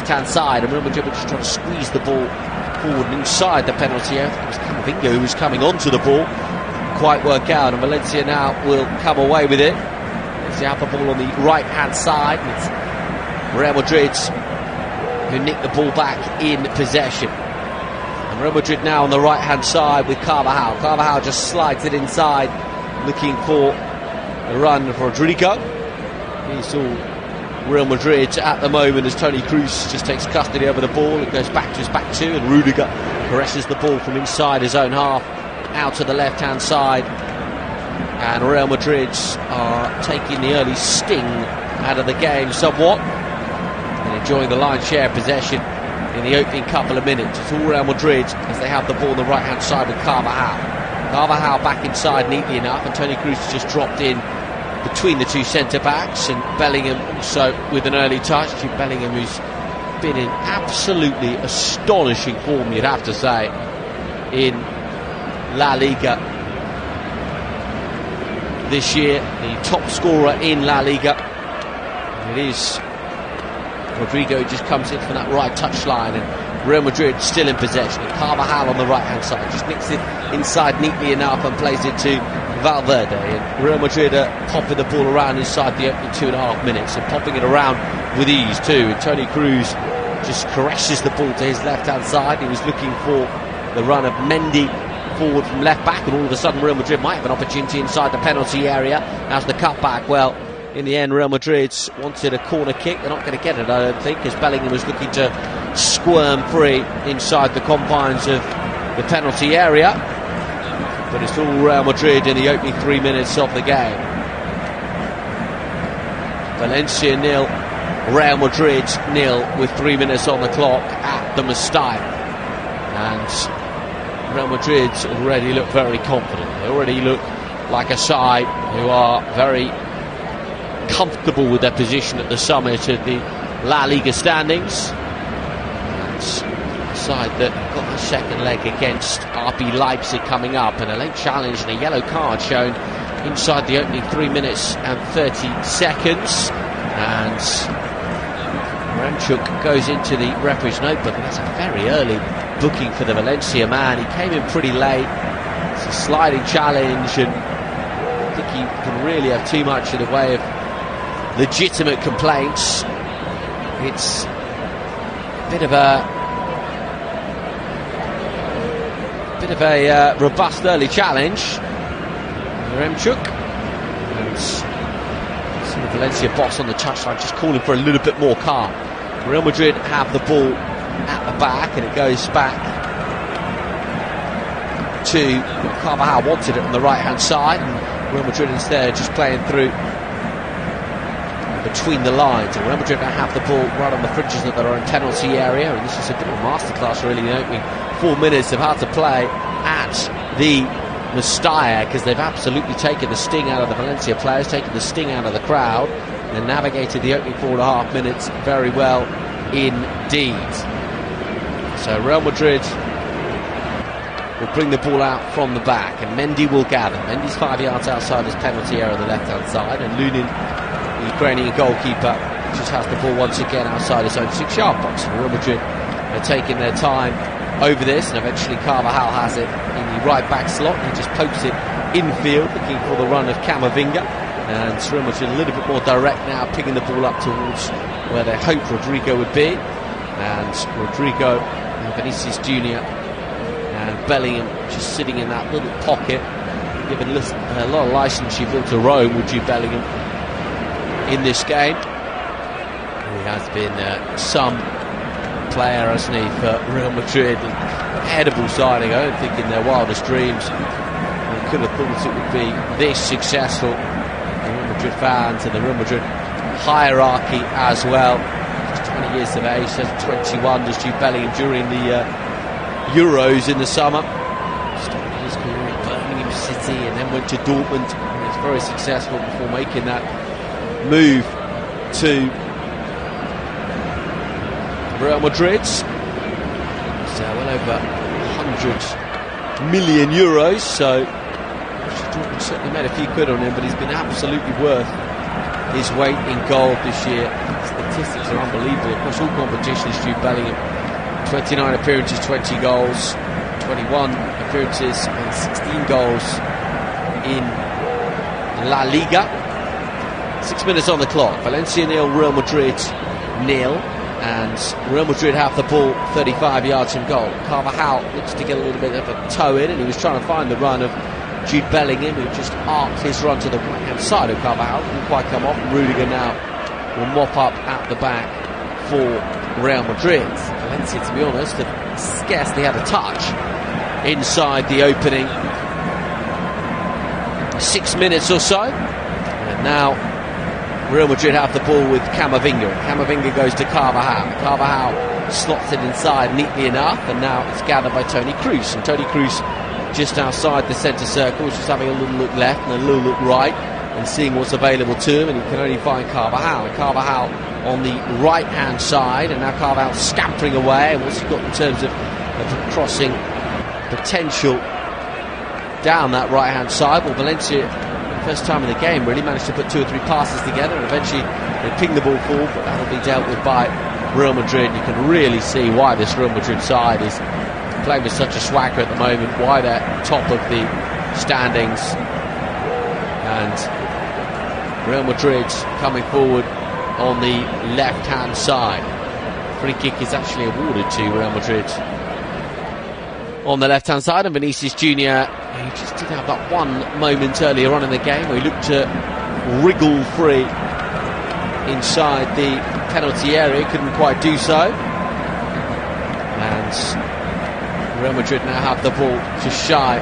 left-hand side, and Real Madrid were just trying to squeeze the ball forward and inside the penalty area. It was Camavinga who was coming onto the ball. Quite work out, and Valencia now will come away with it. They have the ball on the right-hand side, and it's Real Madrid who nick the ball back in possession. And Real Madrid now on the right-hand side with Carvajal. Carvajal just slides it inside, looking for a run for Rodrigo. He's all Real Madrid at the moment as Toni Kroos just takes custody over the ball. It goes back to his back two, and Rudiger caresses the ball from inside his own half out to the left-hand side. And Real Madrid are taking the early sting out of the game somewhat and enjoying the lion's share of possession in the opening couple of minutes. It's all Real Madrid as they have the ball on the right-hand side with Carvajal. Carvajal back inside neatly enough, and Toni Kroos has just dropped in between the two centre-backs, and Bellingham also with an early touch. Jude Bellingham, who's been in absolutely astonishing form, you'd have to say, in La Liga this year, the top scorer in La Liga. It is Rodrigo who just comes in from that right touchline, and Real Madrid still in possession. And Carvajal on the right-hand side just nicks it inside neatly enough and plays it to Valverde. And Real Madrid are popping the ball around inside the opening 2.5 minutes, and popping it around with ease too. And Toni Kroos just caresses the ball to his left-hand side. He was looking for the run of Mendy forward from left back, and all of a sudden Real Madrid might have an opportunity inside the penalty area as the cutback. Well, in the end, Real Madrid wanted a corner kick. They're not going to get it, I don't think, because Bellingham was looking to squirm free inside the confines of the penalty area. But it's all Real Madrid in the opening 3 minutes of the game. Valencia 0, Real Madrid 0 with 3 minutes on the clock at the Mestalla. And Real Madrid already look very confident. They already look like a side who are very comfortable with their position at the summit of the La Liga standings. And a side that got the second leg against RB Leipzig coming up, and a late challenge and a yellow card shown inside the opening 3 minutes and 30 seconds. And Ramchuk goes into the referee's notebook, and that's a very early booking for the Valencia man. He came in pretty late. It's a sliding challenge, and I think he can really have too much in the way of legitimate complaints. It's a bit of a robust early challenge. Remchuk, and some of Valencia boss on the touchline just calling for a little bit more calm. Real Madrid have the ball at the back, and it goes back to Carvajal. Wanted it on the right hand side, and Real Madrid instead just playing through between the lines. And Real Madrid now have the ball right on the fringes of their own penalty area, and this is a bit of a masterclass really in the opening 4 minutes of how to play at the Mestalla, because they've absolutely taken the sting out of the Valencia players, taken the sting out of the crowd, and navigated the opening 4.5 minutes very well indeed. So Real Madrid will bring the ball out from the back, and Mendy will gather. Mendy's 5 yards outside his penalty area on the left hand side, and Lunin, the Ukrainian goalkeeper, just has the ball once again outside his own 6-yard box. And Real Madrid are taking their time over this, and eventually Carvajal has it in the right back slot. He just pokes it infield, looking for the run of Camavinga, and Real Madrid a little bit more direct now, picking the ball up towards where they hoped Rodrigo would be. And Rodrigo and Vinícius Júnior and Bellingham just sitting in that little pocket, given a lot of licence you feel to roam with Jude Bellingham in this game. He has been some player, hasn't he, for Real Madrid. Edible signing. I don't think in their wildest dreams they could have thought it would be this successful. The Real Madrid fans and the Real Madrid hierarchy as well. Just 20 years of age, says 21 as Jude Bellingham during the Euros in the summer. Started his career at Birmingham City and then went to Dortmund, and was very successful before making that move to Real Madrid. So well over 100 million euros, so Dortmund certainly made a few quid on him, but he's been absolutely worth his weight in gold this year. It's the statistics are unbelievable across all competitions. Jude Bellingham, 29 appearances, 20 goals, 21 appearances and 16 goals in La Liga. 6 minutes on the clock. Valencia 0, Real Madrid 0, and Real Madrid have the ball 35 yards from goal. Carvajal looks to get a little bit of a toe in, and he was trying to find the run of Jude Bellingham, who just arced his run to the right-hand side of Carvajal. Didn't quite come off, and Rudiger now will mop up at the back for Real Madrid. Valencia, to be honest, have scarcely had a touch inside the opening 6 minutes or so. And now Real Madrid have the ball with Camavinga. Camavinga goes to Carvajal. Carvajal slots it inside neatly enough, and now it's gathered by Toni Kroos. And Toni Kroos just outside the centre circle, just having a little look left and a little look right and seeing what's available to him, and he can only find Carvajal. And Carvajal on the right-hand side, and now Carvajal scampering away. And what's he got in terms of crossing potential down that right-hand side? Well, Valencia, first time in the game, really managed to put 2 or 3 passes together, and eventually they ping the ball forward, but that'll be dealt with by Real Madrid. You can really see why this Real Madrid side is playing with such a swagger at the moment, why they're top of the standings. And Real Madrid coming forward on the left-hand side. Free kick is actually awarded to Real Madrid on the left-hand side, and Vinícius Júnior, he just did have that one moment earlier on in the game where he looked to wriggle free inside the penalty area, couldn't quite do so. And Real Madrid now have the ball just shy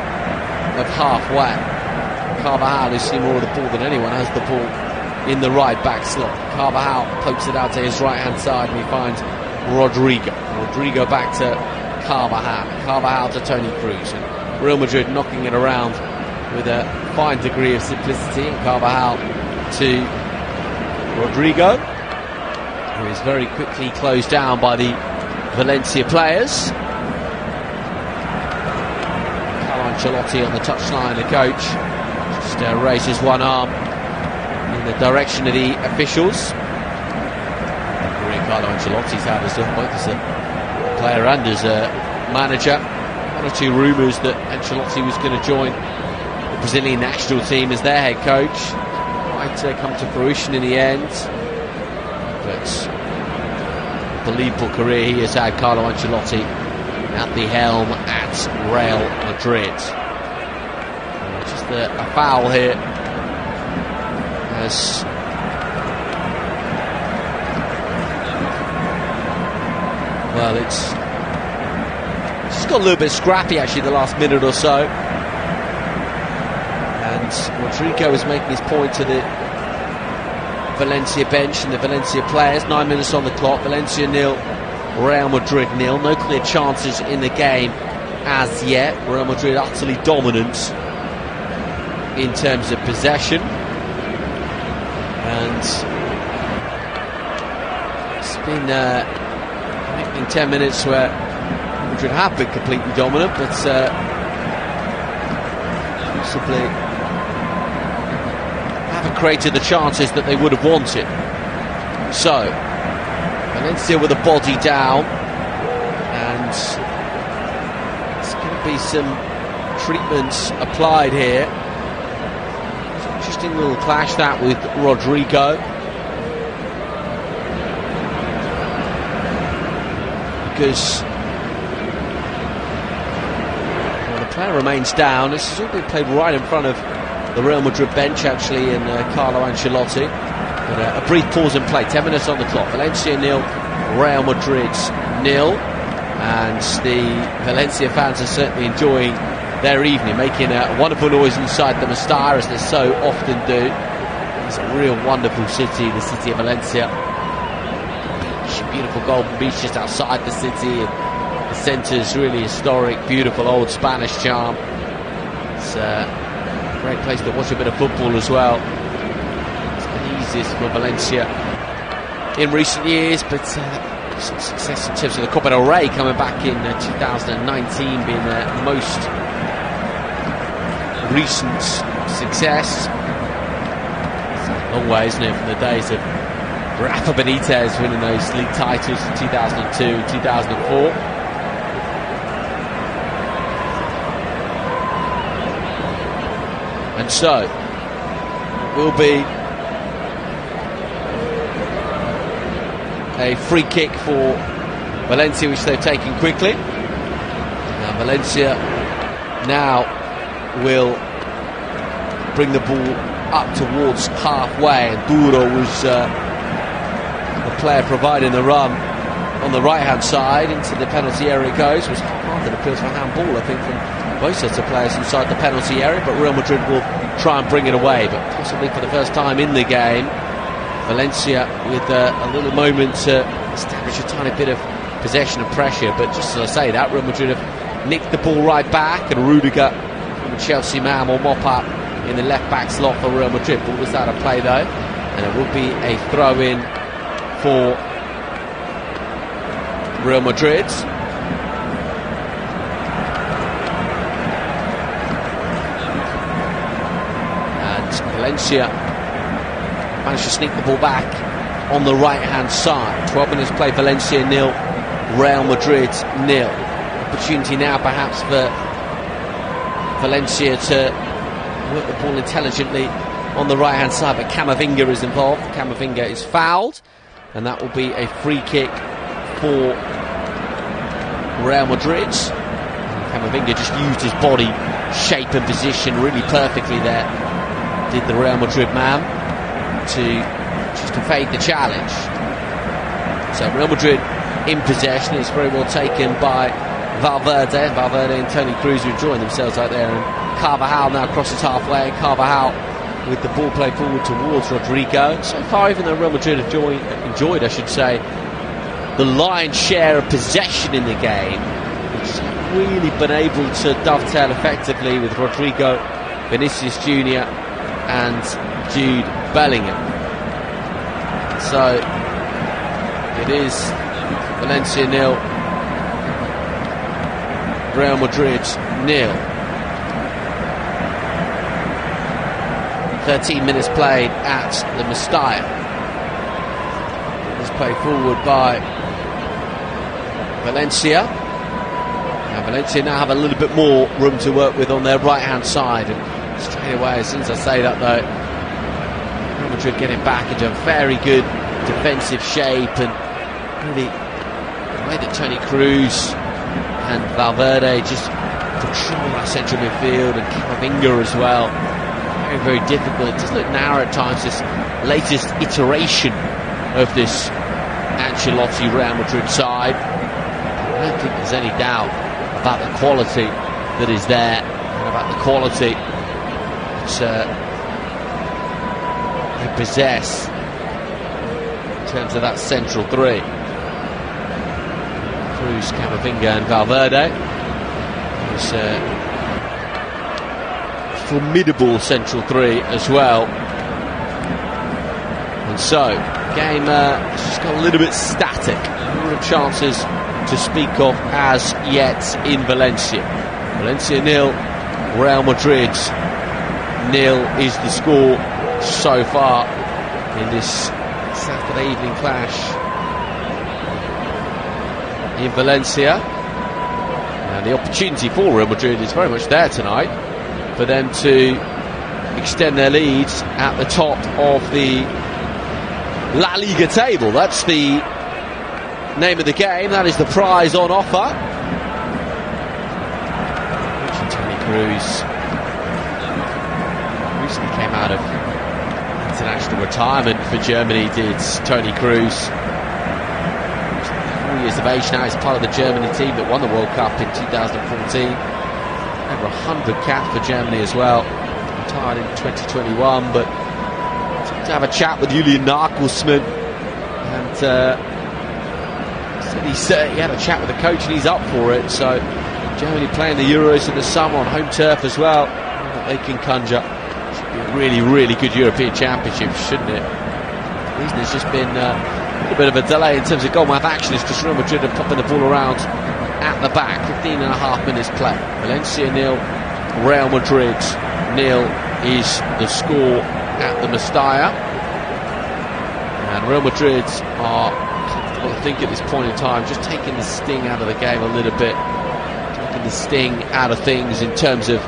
of halfway. Carvajal, who's seen more of the ball than anyone, has the ball in the right back slot. Carvajal pokes it out to his right-hand side, and he finds Rodrigo. Rodrigo back to Carvajal. Carvajal to Toni Kroos. And Real Madrid knocking it around with a fine degree of simplicity. And Carvajal to Rodrigo, who is very quickly closed down by the Valencia players. Ancelotti on the touchline, the coach just raises one arm in the direction of the officials. Carlo Ancelotti's had as both as a player and as a manager. One or two rumours that Ancelotti was going to join the Brazilian national team as their head coach. Might come to fruition in the end, but unbelievable career he has had, Carlo Ancelotti, at the helm at Real Madrid. Just a foul here as well. It's just got a little bit scrappy actually the last minute or so, and Rodrigo is making his point to the Valencia bench and the Valencia players. 9 minutes on the clock. Valencia 0, Real Madrid 0. No clear chances in the game as yet. Real Madrid utterly dominant in terms of possession, and it's been 10 minutes where Real Madrid have been completely dominant, but possibly haven't created the chances that they would have wanted. So Valencia with a body down, and there's going to be some treatment applied here. It's an interesting little clash that with Rodrigo, because the player remains down. This has all been played right in front of the Real Madrid bench actually, in Carlo Ancelotti. But a brief pause in play. 10 minutes on the clock. Valencia 0, Real Madrid 0, and the Valencia fans are certainly enjoying their evening, making a wonderful noise inside the Mestalla, as they so often do. It's a real wonderful city, the city of Valencia. Beautiful golden beach just outside the city, and the centre's really historic, beautiful old Spanish charm. It's a great place to watch a bit of football as well. For Valencia in recent years, but some success in terms of the Copa del Rey coming back in 2019 being the most recent success. It's a long way, isn't it, from the days of Rafa Benitez winning those league titles in 2002 and 2004. And so, it will be a free kick for Valencia, which they've taken quickly. Now Valencia now will bring the ball up towards halfway, and Duro was the player providing the run on the right hand side. Into the penalty area it goes. It was half-hearted, appeals for handball, I think, from both sets of players inside the penalty area, but Real Madrid will try and bring it away, but possibly for the first time in the game. Valencia with a little moment to establish a tiny bit of possession and pressure, but just as I say that, Real Madrid have nicked the ball right back, and Rudiger from the Chelsea man will mop up in the left back slot for Real Madrid. Ball was out of play though, and it will be a throw in for Real Madrid. And Valencia managed to sneak the ball back on the right hand side. 12 minutes play, Valencia 0, Real Madrid 0. Opportunity now perhaps for Valencia to work the ball intelligently on the right hand side, but Camavinga is involved. Camavinga is fouled, and that will be a free kick for Real Madrid. Camavinga just used his body shape and position really perfectly there, did the Real Madrid man, to evade the challenge. So Real Madrid in possession. It's very well taken by Valverde and Toni Kroos, who enjoying themselves out there, and Carvajal now crosses halfway. Carvajal with the ball played forward towards Rodrigo. So far, even though Real Madrid have enjoyed, I should say, the lion's share of possession in the game, it's really been able to dovetail effectively with Rodrigo, Vinícius Júnior and Jude Bellingham. So it is Valencia 0, Real Madrid 0. 13 minutes played at the Mestalla. It's played forward by Valencia. Now Valencia now have a little bit more room to work with on their right hand side, and straight away, as soon as I say that though, Real Madrid getting back into a very good defensive shape, and really the way that Toni Kroos and Valverde just control that central midfield, and Camavinga as well. Very, very difficult. It does look narrow at times, this latest iteration of this Ancelotti Real Madrid side. I don't think there's any doubt about the quality that is there, and about the quality that they possess in terms of that central three. Kroos, Camavinga and Valverde. It's formidable central three as well. And so, game just got a little bit static. No chances to speak of as yet in Valencia. Valencia 0, Real Madrid 0 is the score so far in this Saturday evening clash in Valencia. And the opportunity for Real Madrid is very much there tonight, for them to extend their leads at the top of the La Liga table. That's the name of the game. That is the prize on offer. Toni Kroos recently came out of international retirement for Germany, did Toni Kroos. 4 years of age now. He's part of the Germany team that won the World Cup in 2014. Over 100 caps for Germany as well. Retired in 2021, but to have a chat with Julian Nagelsmann, and said he had a chat with the coach and he's up for it. So Germany playing the Euros in the summer on home turf as well. They can conjure. Should be a really, really good European Championship, shouldn't it? The reason there's just been a little bit of a delay in terms of goal mouth action is because Real Madrid are popping the ball around at the back. 15.5 minutes play. Valencia 0, Real Madrid 0 is the score at the Mestalla. And Real Madrid are comfortable, I think, at this point in time, just taking the sting out of the game a little bit, taking the sting out of things in terms of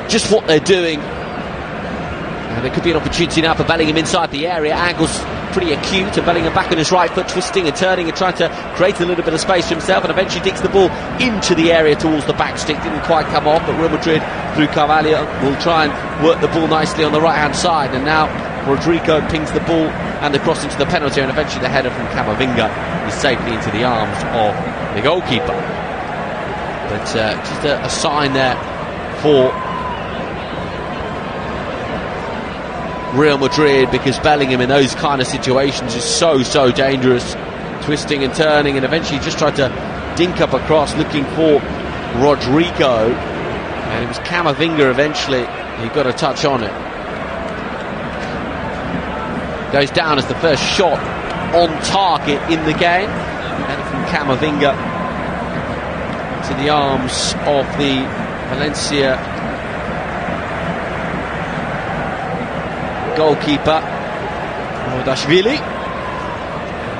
just what they're doing. And there could be an opportunity now for Bellingham inside the area. Angles pretty acute, and Bellingham back on his right foot, twisting and turning and trying to create a little bit of space for himself, and eventually digs the ball into the area towards the back stick. Didn't quite come off, but Real Madrid through Carvalho will try and work the ball nicely on the right hand side. And now Rodrigo pings the ball and the cross into the penalty, and eventually the header from Camavinga is safely into the arms of the goalkeeper. But just a sign there for Real Madrid, because Bellingham in those kind of situations is so dangerous, twisting and turning, and eventually just tried to dink up across looking for Rodrigo, and it was Camavinga eventually. He got a touch on it. Goes down as the first shot on target in the game, and from Camavinga to the arms of the Valencia goalkeeper,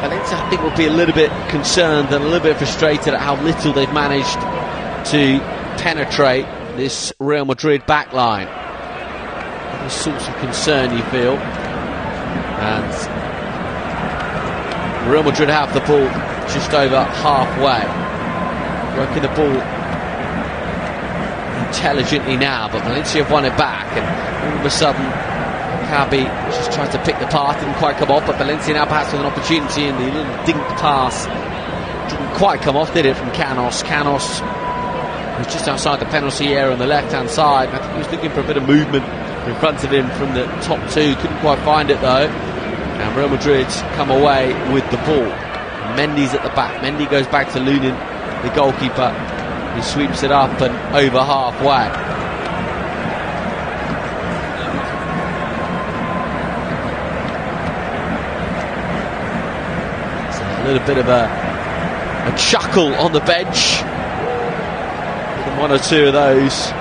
Valencia, I think, will be a little bit concerned and a little bit frustrated at how little they've managed to penetrate this Real Madrid backline. A source of concern, you feel. And Real Madrid have the ball just over halfway, working the ball intelligently now, but Valencia have won it back, and all of a sudden Kabi just tried to pick the path, didn't quite come off, but Valencia now perhaps with an opportunity, and the little dink pass didn't quite come off, did it, from Canos. Canos was just outside the penalty area on the left hand side. I think he was looking for a bit of movement in front of him from the top two, couldn't quite find it though, and Real Madrid come away with the ball. Mendy's at the back. Mendy goes back to Lunin, the goalkeeper. He sweeps it up and over halfway. A little bit of a chuckle on the bench from one or two of those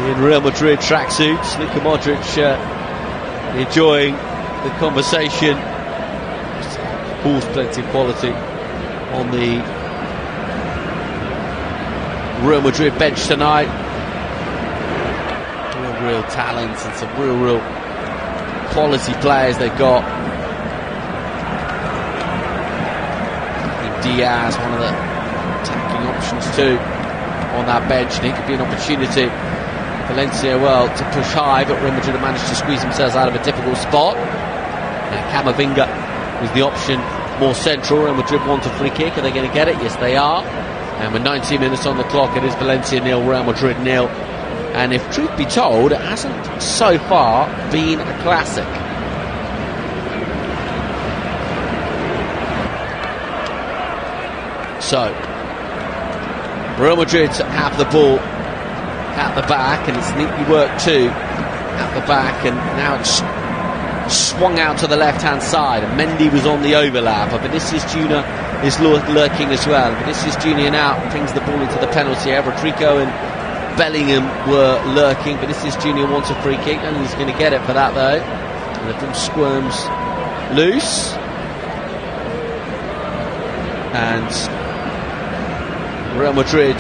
in Real Madrid tracksuits. Luka Modric enjoying the conversation. Ball's plenty of quality on the Real Madrid bench tonight. Real talents and some real quality players they've got. Diaz, one of the attacking options too, on that bench, and it could be an opportunity Valencia, well, to push high, but Real Madrid have managed to squeeze themselves out of a difficult spot. And Camavinga was the option more central. Real Madrid want a free kick. Are they going to get it? Yes, they are. And with 90 minutes on the clock, it is Valencia 0, Real Madrid 0. And if truth be told, it hasn't so far been a classic. So, Real Madrid have the ball at the back, and it's neatly worked too at the back, and now it's swung out to the left-hand side, and Mendy was on the overlap, but Vinícius Júnior is lurking as well. Vinícius Júnior now brings the ball into the penalty area. Rodrigo and Bellingham were lurking. Vinícius Júnior wants a free kick, and he's going to get it for that though, and the ball squirms loose, and Real Madrid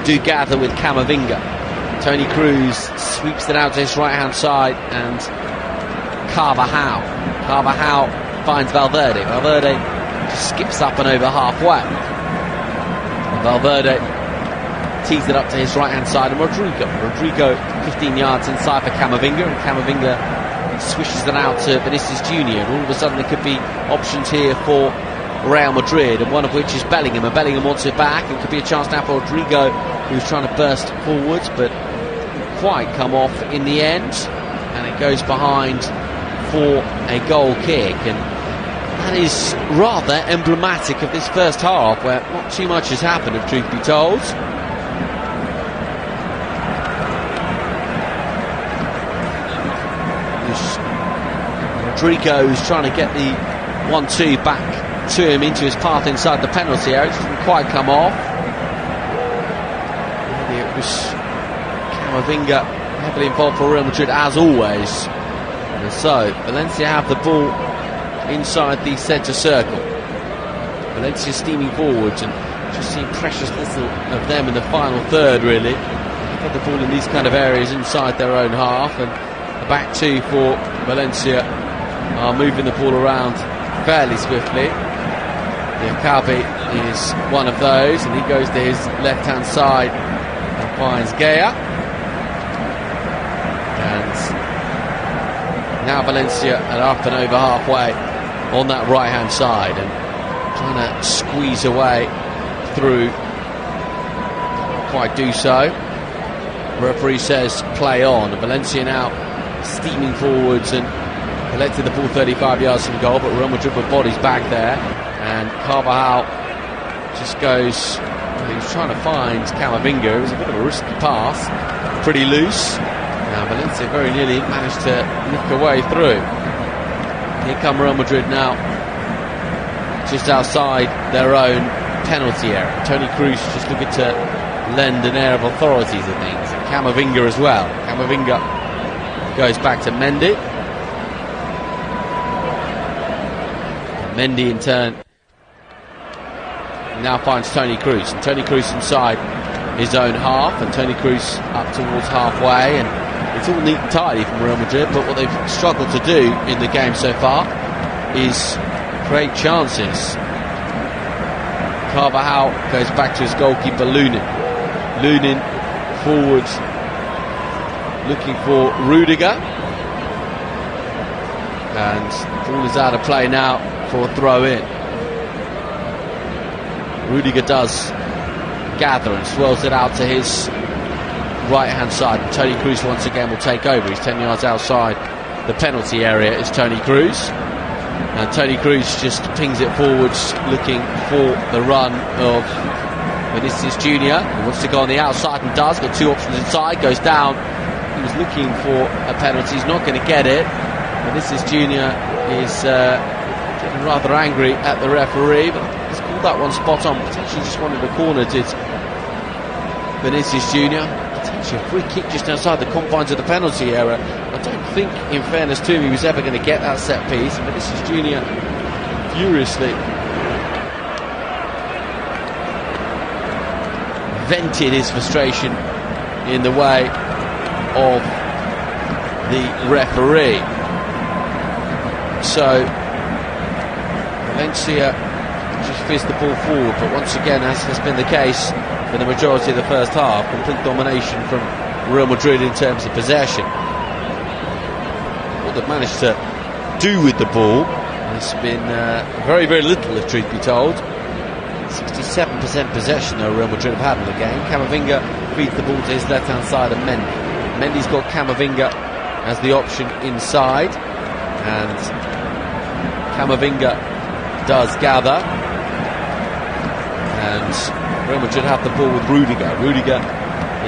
do gather with Camavinga. Toni Kroos sweeps it out to his right hand side, and Carvalho finds Valverde. Valverde just skips up and over halfway, and Valverde tees it up to his right hand side, and Rodrigo 15 yards inside for Camavinga, and Camavinga swishes it out to Vinícius Júnior, and all of a sudden there could be options here for Real Madrid, and one of which is Bellingham, and Bellingham wants it back. It could be a chance now for Rodrigo, who's trying to burst forwards but didn't quite come off in the end, and it goes behind for a goal kick. And that is rather emblematic of this first half, where not too much has happened, if truth be told. Rodrigo is trying to get the 1-2 back to him into his path inside the penalty area. It didn't quite come off. Maybe it was Camavinga heavily involved for Real Madrid as always. And so Valencia have the ball inside the centre circle. Valencia steaming forwards and just seeing precious little of them in the final third, really. Get the ball in these kind of areas inside their own half, and the back two for Valencia are moving the ball around fairly swiftly. Diakabi is one of those, and he goes to his left-hand side and finds Gea. And now Valencia are up and over halfway on that right-hand side and trying to squeeze away through. Can't quite do so. The referee says play on. Valencia now steaming forwards and collected the ball 35 yards from goal, but Real Madrid with bodies back there, and Carvajal just goes, he was trying to find Camavinga. It was a bit of a risky pass, pretty loose. Now Valencia very nearly managed to nick away through. Here come Real Madrid now, just outside their own penalty area. Toni Kroos just looking to lend an air of authority to things, and Camavinga as well. Camavinga goes back to Mendy. Mendy in turn now finds Toni Kroos, and Toni Kroos inside his own half, and Toni Kroos up towards halfway, and it's all neat and tidy from Real Madrid, but what they've struggled to do in the game so far is create chances. Carvajal goes back to his goalkeeper Lunin. Lunin forward looking for Rudiger, and the ball is out of play now for a throw in. Rudiger does gather and swirls it out to his right hand side, and Toni Kroos once again will take over. He's 10 yards outside the penalty area is Toni Kroos, and Toni Kroos just pings it forwards looking for the run of Vinícius Júnior, who wants to go on the outside and does. Got two options inside, goes down. He was looking for a penalty, he's not going to get it. Vinícius Júnior is getting rather angry at the referee, but he's called that one spot on. Potentially just wanted a corner, did Vinícius Júnior. Potentially a free kick just outside the confines of the penalty area. I don't think, in fairness to him, he was ever going to get that set piece. Vinícius Júnior furiously vented his frustration in the way of the referee. So Valencia just fizzed the ball forward, but once again, as has been the case for the majority of the first half, complete domination from Real Madrid in terms of possession. What they've managed to do with the ball has been very, very little, if truth be told. 67% possession though Real Madrid have had in the game. Camavinga feeds the ball to his left hand side of Mendy. Mendy's got Camavinga as the option inside, and Camavinga does gather, and Real Madrid have the ball with Rudiger. Rudiger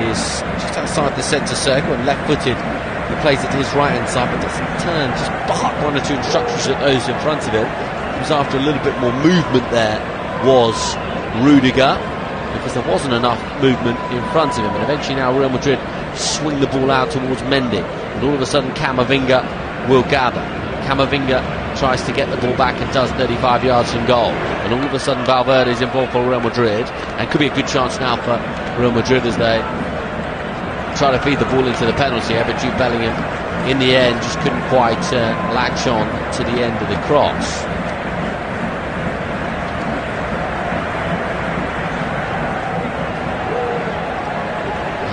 is just outside the centre circle and left-footed. He plays it to his right-hand side, but doesn't turn, just bark one or two instructions at those in front of him. He was after a little bit more movement there, was Rudiger, because there wasn't enough movement in front of him. And eventually now Real Madrid swing the ball out towards Mendy, and all of a sudden Camavinga will gather. Camavinga tries to get the ball back and does 35 yards from goal, and all of a sudden Valverde is involved for Real Madrid, and could be a good chance now for Real Madrid as they try to feed the ball into the penalty area, but Jude Bellingham in the end just couldn't quite latch on to the end of the cross.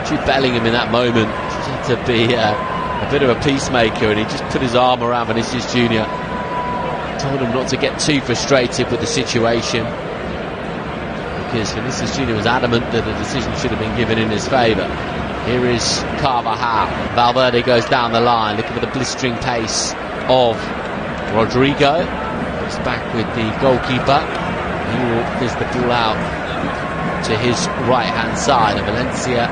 Jude Bellingham in that moment had to be a bit of a peacemaker, and he just put his arm around Vinícius Júnior, told him not to get too frustrated with the situation, because Vinícius Júnior was adamant that the decision should have been given in his favour. Here is Carvajal. Valverde goes down the line, looking for the blistering pace of Rodrigo. He's back with the goalkeeper. He will fizz the ball out to his right hand side, and Valencia,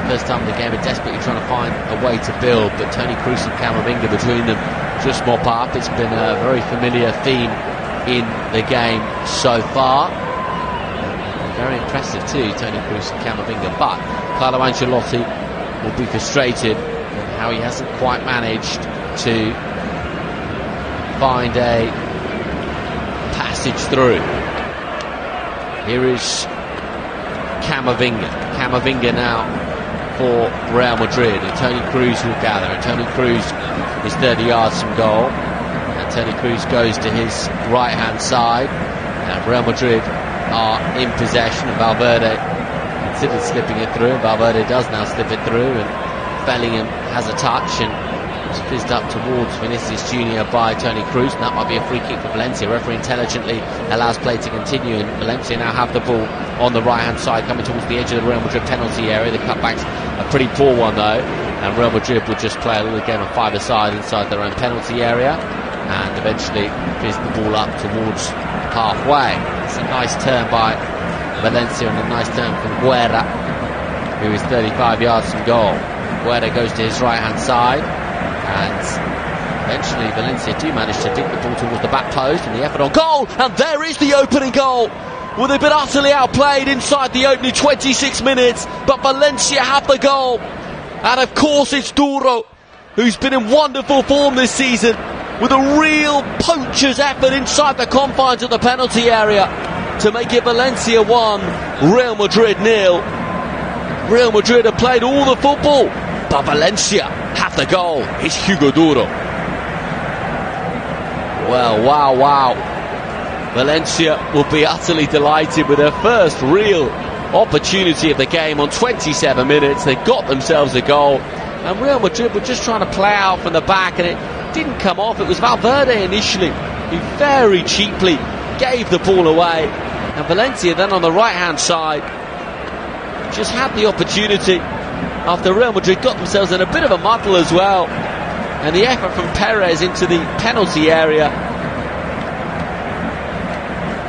first time in the game, are desperately trying to find a way to build, but Toni Kroos and Camavinga between them just mop up. It's been a very familiar theme in the game so far. Very impressive too, Toni Kroos and Camavinga, but Carlo Ancelotti will be frustrated at how he hasn't quite managed to find a message through. Here is Camavinga. Camavinga now for Real Madrid. And Toni Kroos will gather. And Toni Kroos is 30 yards from goal. And Toni Kroos goes to his right-hand side. And Real Madrid are in possession. And Valverde considered slipping it through. Valverde does now slip it through. And Bellingham has a touch. And it's fizzed up towards Vinícius Júnior by Toni Kroos, and that might be a free kick for Valencia. Referee intelligently allows play to continue, and Valencia now have the ball on the right hand side coming towards the edge of the Real Madrid penalty area. The cutback's a pretty poor one though, and Real Madrid will just play a little game of five-a-side inside their own penalty area and eventually fizz the ball up towards halfway. It's a nice turn by Valencia and a nice turn from Guerra, who is 35 yards from goal. Guerra goes to his right hand side, and eventually Valencia do manage to dig the ball towards the back post, and the effort on goal, and there is the opening goal. Well, they've been utterly outplayed inside the opening 26 minutes, but Valencia have the goal. And of course it's Duro, who's been in wonderful form this season, with a real poacher's effort inside the confines of the penalty area to make it Valencia 1, Real Madrid 0. Real Madrid have played all the football, but Valencia have the goal. It's Hugo Duro. Well, wow. Valencia will be utterly delighted with their first real opportunity of the game on 27 minutes. They got themselves a goal, and Real Madrid were just trying to play out from the back, and it didn't come off. It was Valverde initially who very cheaply gave the ball away, and Valencia then on the right hand side just had the opportunity after Real Madrid got themselves in a bit of a muddle as well, and the effort from Perez into the penalty area,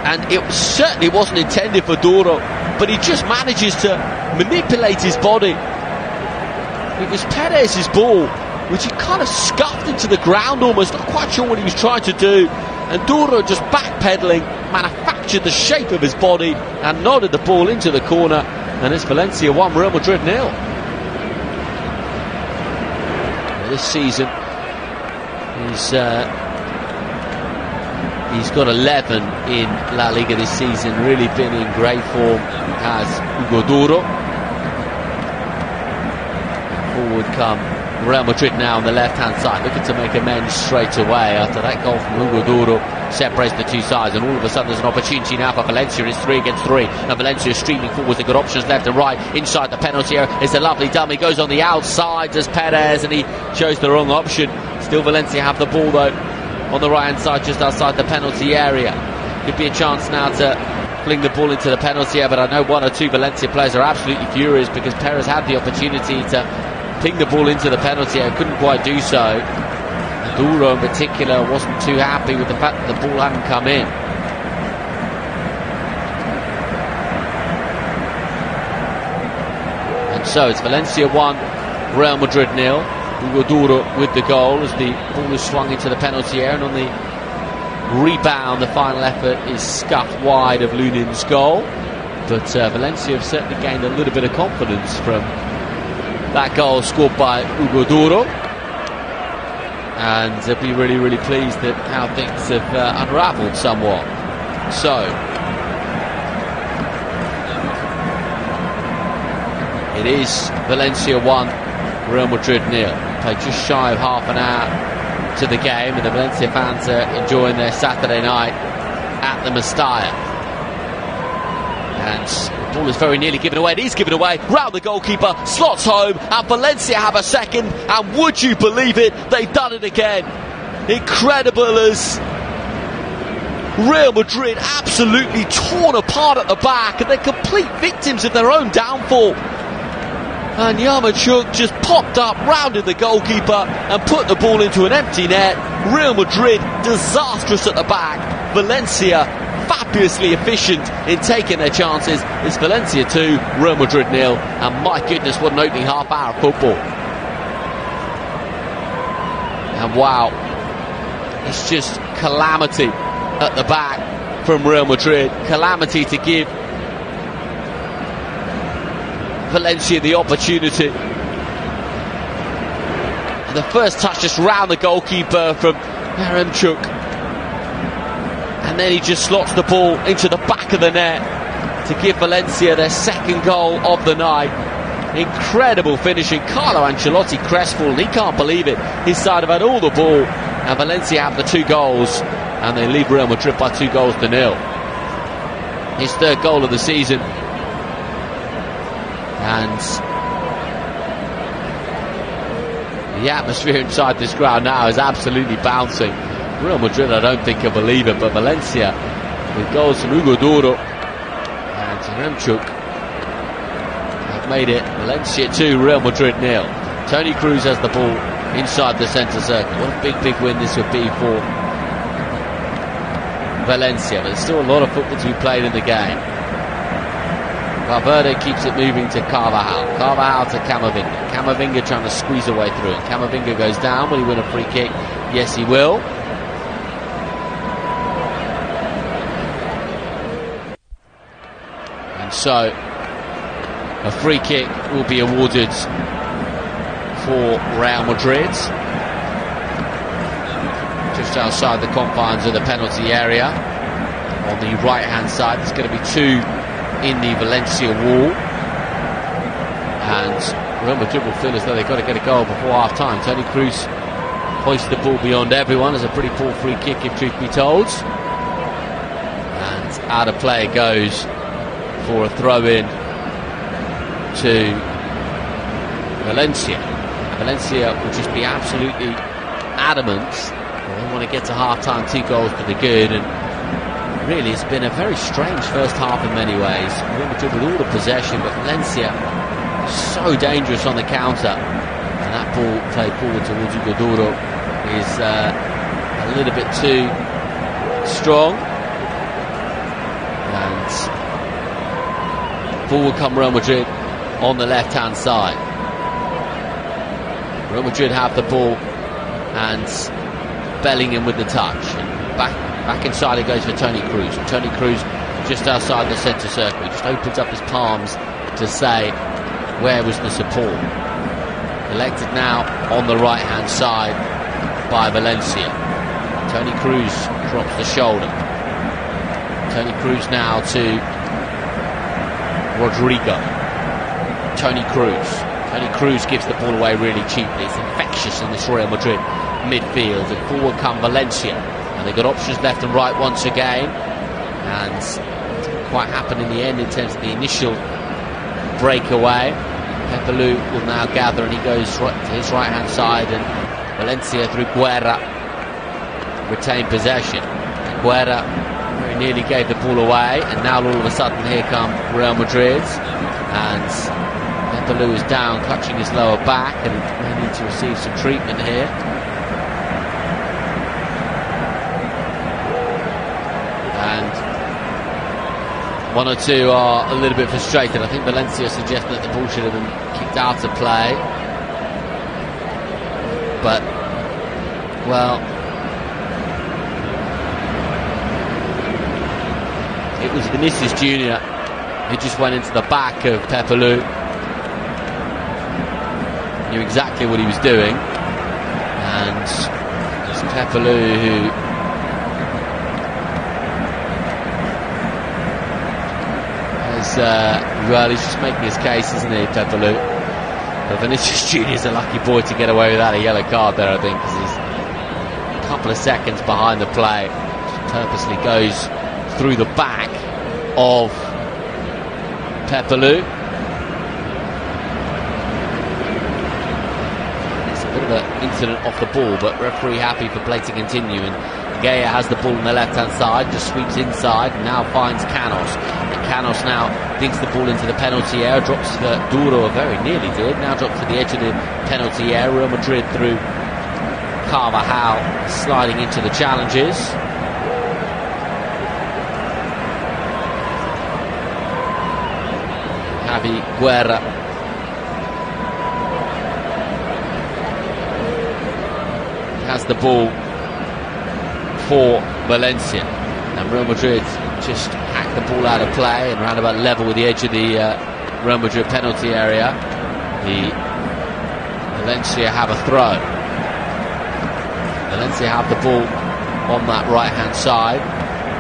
and it certainly wasn't intended for Duro, but he just manages to manipulate his body. It was Perez's ball, which he kind of scuffed into the ground almost, not quite sure what he was trying to do, and Duro just backpedaling manufactured the shape of his body and nodded the ball into the corner, and it's Valencia 1, Real Madrid 0. This season he's got 11 in La Liga this season, really been in great form as Hugo Duro. Forward come Real Madrid now on the left hand side, looking to make amends straight away after that goal from Hugo Duro separates the two sides, and all of a sudden there's an opportunity now for Valencia. It's 3 against 3, and Valencia is streaming forwards. They've got options left and right inside the penalty area. It's a lovely dummy, goes on the outside as Perez, and he chose the wrong option. Still Valencia have the ball though on the right hand side just outside the penalty area. Could be a chance now to fling the ball into the penalty area, but I know one or two Valencia players are absolutely furious because Perez had the opportunity to ping the ball into the penalty area, couldn't quite do so. And Duro in particular wasn't too happy with the fact that the ball hadn't come in. And so it's Valencia 1, Real Madrid 0. Hugo Duro with the goal as the ball is swung into the penalty area, and on the rebound the final effort is scuffed wide of Lunin's goal. But Valencia have certainly gained a little bit of confidence from that goal scored by Hugo Duro, and they'll be really pleased at how things have unravelled somewhat. So it is Valencia 1, Real Madrid 0. Played just shy of half an hour to the game, and the Valencia fans are enjoying their Saturday night at the Mestalla. And the ball is very nearly given away. It is given away. Round the goalkeeper, slots home, and Valencia have a second. And would you believe it? They've done it again. Incredible as Real Madrid absolutely torn apart at the back, and they're complete victims of their own downfall. And Yarmouk just popped up, rounded the goalkeeper and put the ball into an empty net. Real Madrid disastrous at the back. Valencia fabulously efficient in taking their chances. It's Valencia 2, Real Madrid 0, and my goodness, what an opening half hour of football. And wow, it's just calamity at the back from Real Madrid. Calamity to give Valencia the opportunity. And the first touch just round the goalkeeper from Yarmouk, and and then he just slots the ball into the back of the net to give Valencia their second goal of the night. Incredible finishing. Carlo Ancelotti crestfallen, he can't believe it. His side have had all the ball, and Valencia have the 2 goals, and they lead Real Madrid by 2-0. His third goal of the season, and the atmosphere inside this ground now is absolutely bouncing. Real Madrid, I don't think, can believe it, but Valencia, with goals from Hugo Duro and Remchuk, have made it Valencia 2, Real Madrid 0. Toni Kroos has the ball inside the centre circle. What a big win this would be for Valencia, but there's still a lot of football to be played in the game. Valverde keeps it moving to Carvajal. Carvajal to Camavinga. Camavinga trying to squeeze away through it. Camavinga goes down. Will he win a free kick? Yes, he will. And so a free kick will be awarded for Real Madrid, just outside the confines of the penalty area. On the right hand side, there's going to be 2 in the Valencia wall, and Real Madrid will feel as though they've got to get a goal before half time. Toni Kroos hoists the ball beyond everyone. It's a pretty poor free kick, if truth be told, and out of play goes for a throw in to Valencia. Valencia will just be absolutely adamant. They want to get to half-time, 2 goals to the good, and really it's been a very strange first half in many ways. Real Madrid with all the possession, but Valencia so dangerous on the counter, and that ball played forward towards Hugo Duro is a little bit too strong, and forward come Real Madrid on the left-hand side. Real Madrid have the ball, and Bellingham with the touch. And back inside it goes for Toni Kroos. And Toni Kroos just outside the centre circle. He just opens up his palms to say, where was the support? Collected now on the right-hand side by Valencia. Toni Kroos drops the shoulder. Toni Kroos now to Rodrigo. Toni Kroos. Toni Kroos gives the ball away really cheaply. It's infectious in this Real Madrid midfield, and forward come Valencia, and they've got options left and right once again, and it didn't quite happen in the end in terms of the initial breakaway. Pepelu will now gather, and he goes right to his right hand side, and Valencia through Guerra retain possession. And Guerra very nearly gave the ball away, and now all of a sudden here come Real Madrid, and Pepelu is down, clutching his lower back, and may need to receive some treatment here. And 1 or 2 are a little bit frustrated. I think Valencia suggested that the ball should have been kicked out of play. But, well, it was Vinícius Júnior who just went into the back of Pepelu. Knew exactly what he was doing, and it's Pepelu who has, well, he's just making his case, isn't he, Pepelu? But Vinícius Júnior is a lucky boy to get away without a yellow card there, I think, because he's a couple of seconds behind the play. Just purposely goes through the back of Pepelu. Incident off the ball, but referee happy for play to continue, and Gaya has the ball on the left hand side, just sweeps inside and now finds Canos, and Canos now digs the ball into the penalty area, drops for Duro, very nearly did, now drops to the edge of the penalty area. Real Madrid through Carvajal sliding into the challenges. Javi Guerra has the ball for Valencia, and Real Madrid just hack the ball out of play and round about level with the edge of the Real Madrid penalty area. The Valencia have a throw. Valencia have the ball on that right hand side.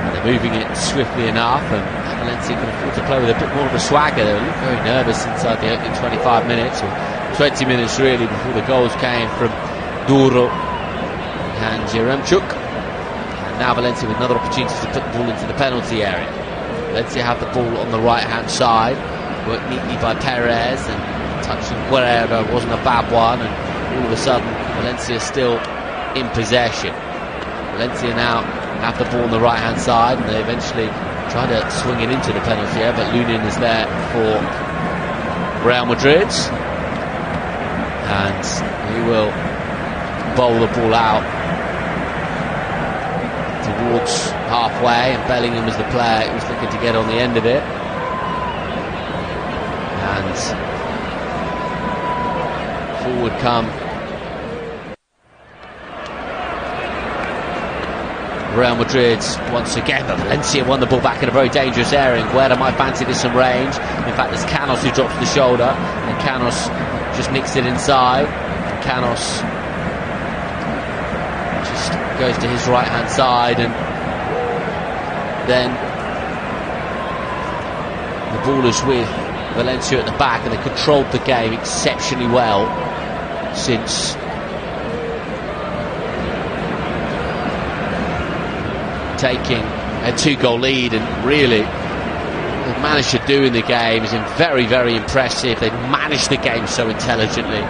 And they're moving it swiftly enough, and Valencia can afford to play with a bit more of a swagger. They were very nervous inside the opening 25 minutes, or 20 minutes really, before the goals came from Duro and Jeremchuk. And now Valencia with another opportunity to put the ball into the penalty area. Valencia have the ball on the right-hand side, worked neatly by Perez, and touching Guerrero wasn't a bad one, and all of a sudden Valencia still in possession. Valencia now have the ball on the right-hand side, and they eventually try to swing it into the penalty area, but Lunin is there for Real Madrid, and he will bowl the ball out towards halfway, and Bellingham is the player who's looking to get on the end of it. And forward come Real Madrid once again, but Valencia won the ball back in a very dangerous area, and Guerra might fancy this some range. In fact, it's Canos who drops the shoulder, and Canos just nicks it inside, and Canos just goes to his right hand side, and then the ball is with Valencia at the back, and they controlled the game exceptionally well since taking a 2-goal lead, and really what they've managed to do in the game has been very, very impressive. They've managed the game so intelligently,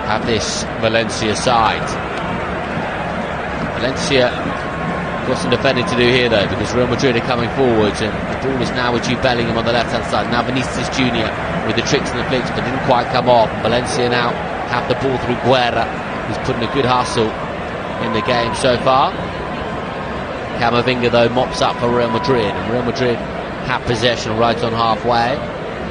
have this Valencia side. Valencia got some defending to do here though, because Real Madrid are coming forwards, and the ball is now with Jude Bellingham on the left hand side. Now Vinícius Júnior with the tricks and the flicks, but didn't quite come off. Valencia now have the ball through Guerra, who's putting a good hustle in the game so far. Camavinga though mops up for Real Madrid, and Real Madrid have possession right on halfway,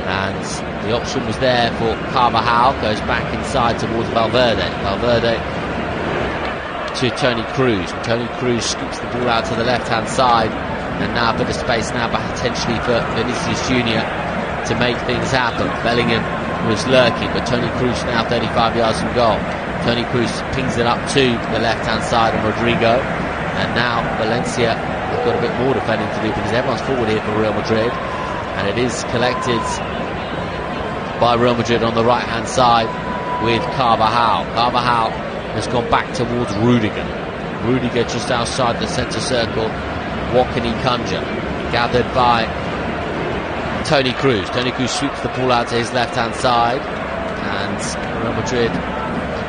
and the option was there for Carvajal. Goes back inside towards Valverde to Toni Kroos, and Toni Kroos scoops the ball out to the left hand side, and now a bit of space now potentially for Vinícius Júnior to make things happen. Bellingham was lurking, but Toni Kroos now 35 yards from goal. Toni Kroos pings it up to the left hand side of Rodrigo, and now Valencia have got a bit more defending to do, because everyone's forward here for Real Madrid, and it is collected by Real Madrid on the right hand side with Carvajal. Carvajal has gone back towards Rudiger. Rudiger just outside the centre circle. What can he conjure? Gathered by Toni Kroos. Toni Kroos sweeps the ball out to his left hand side, and Real Madrid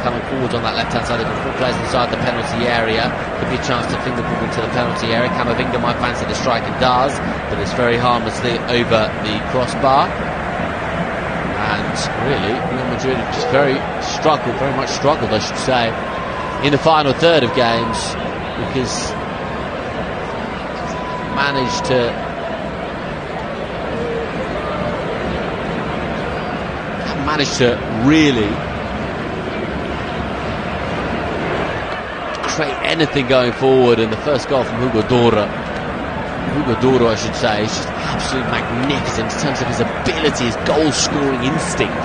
coming forwards on that left hand side. They've got 4 players inside the penalty area. Could be a chance to fling the ball into the penalty area. Camavinga might fancy the strike, and does, but it's very harmlessly over the crossbar. And really, Real Madrid have just very much struggled, I should say, in the final third of games, because managed to really create anything going forward. And the first goal from Hugo Duro, I should say, is just absolutely magnificent in terms of his ability, his goal-scoring instinct,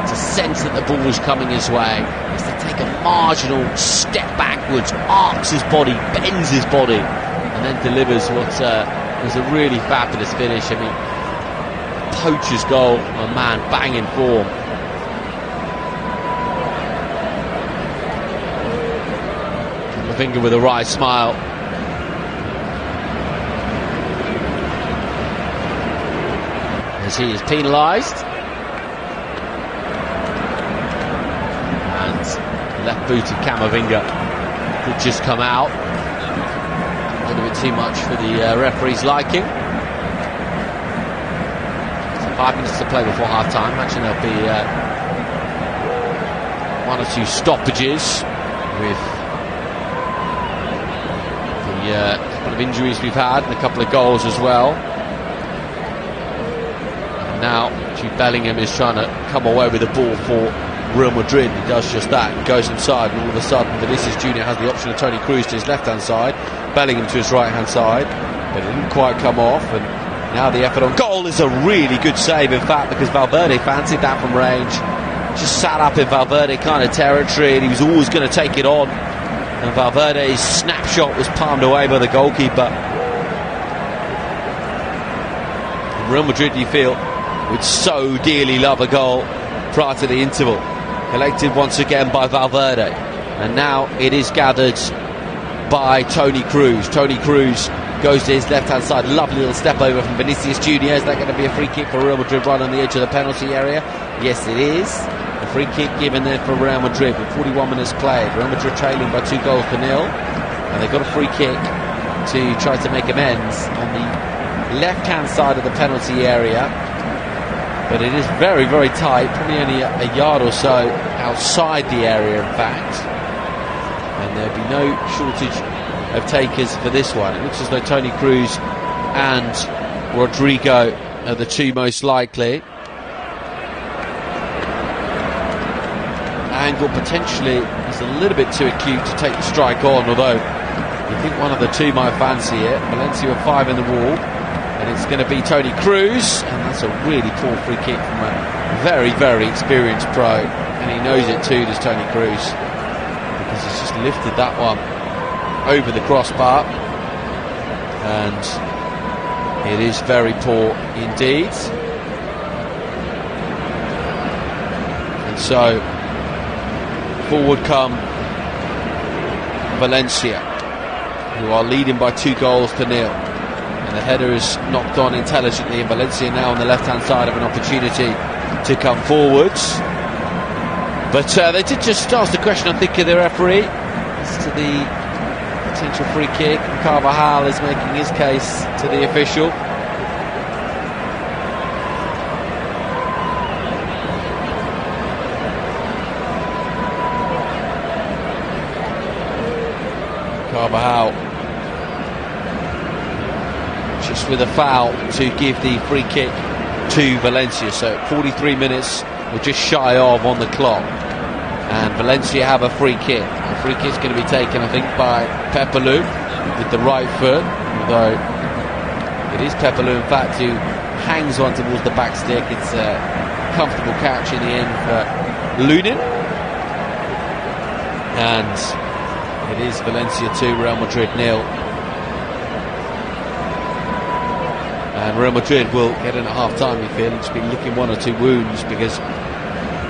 to sense that the ball was coming his way, is to take a marginal step backwards, arcs his body, bends his body, and then delivers what was a really fabulous finish. I mean, poacher's goal from a man banging form. Camavinga with a wry smile. As he is penalised, and left-booted Camavinga could just come out. A little bit too much for the referee's liking. So 5 minutes to play before half-time. Imagine there'll be 1 or 2 stoppages with the couple of injuries we've had, and a couple of goals as well. Now Jude Bellingham is trying to come away with the ball for Real Madrid. He does just that, and goes inside, and all of a sudden Vinícius Júnior has the option of Toni Kroos to his left hand side, Bellingham to his right hand side, but it didn't quite come off. And now the effort on goal is a really good save, in fact, because Valverde fancied that from range, just sat up in Valverde kind of territory, and he was always going to take it on, and Valverde's snapshot was palmed away by the goalkeeper. Real Madrid, you feel, would so dearly love a goal prior to the interval. Collected once again by Valverde, and now it is gathered by Toni Kroos. Toni Kroos goes to his left-hand side. Lovely little step over from Vinícius Júnior. Is that going to be a free kick for Real Madrid right on the edge of the penalty area? Yes, it is. A free kick given there for Real Madrid with 41 minutes played. Real Madrid trailing by 2-0, and they've got a free kick to try to make amends on the left-hand side of the penalty area. But it is very, very tight, probably only a yard or so outside the area, in fact. And there'll be no shortage of takers for this one. It looks as though Toni Kroos and Rodrigo are the two most likely. Angle potentially is a little bit too acute to take the strike on, although you think one of the two might fancy it. Valencia with 5 in the wall, and it's going to be Toni Kroos, and that's a really poor free kick from a very, very experienced pro, and he knows it too, does Toni Kroos, because he's just lifted that one over the crossbar, and it is very poor indeed. And so forward come Valencia, who are leading by 2-0, and the header is knocked on intelligently, and Valencia now on the left-hand side of an opportunity to come forwards. But they did just ask the question, I think, of the referee as to the potential free kick, and Carvajal is making his case to the official. Carvajal just with a foul to give the free kick to Valencia. So 43 minutes, we're just shy of on the clock, and Valencia have a free kick. The free kick's going to be taken, I think, by Pepelu with the right foot, although it is Pepelu, in fact, who hangs one towards the back stick. It's a comfortable catch in the end for Lunin, and it is Valencia 2, Real Madrid 0. And Real Madrid will get in at half-time, we feel, and just be licking one or two wounds, because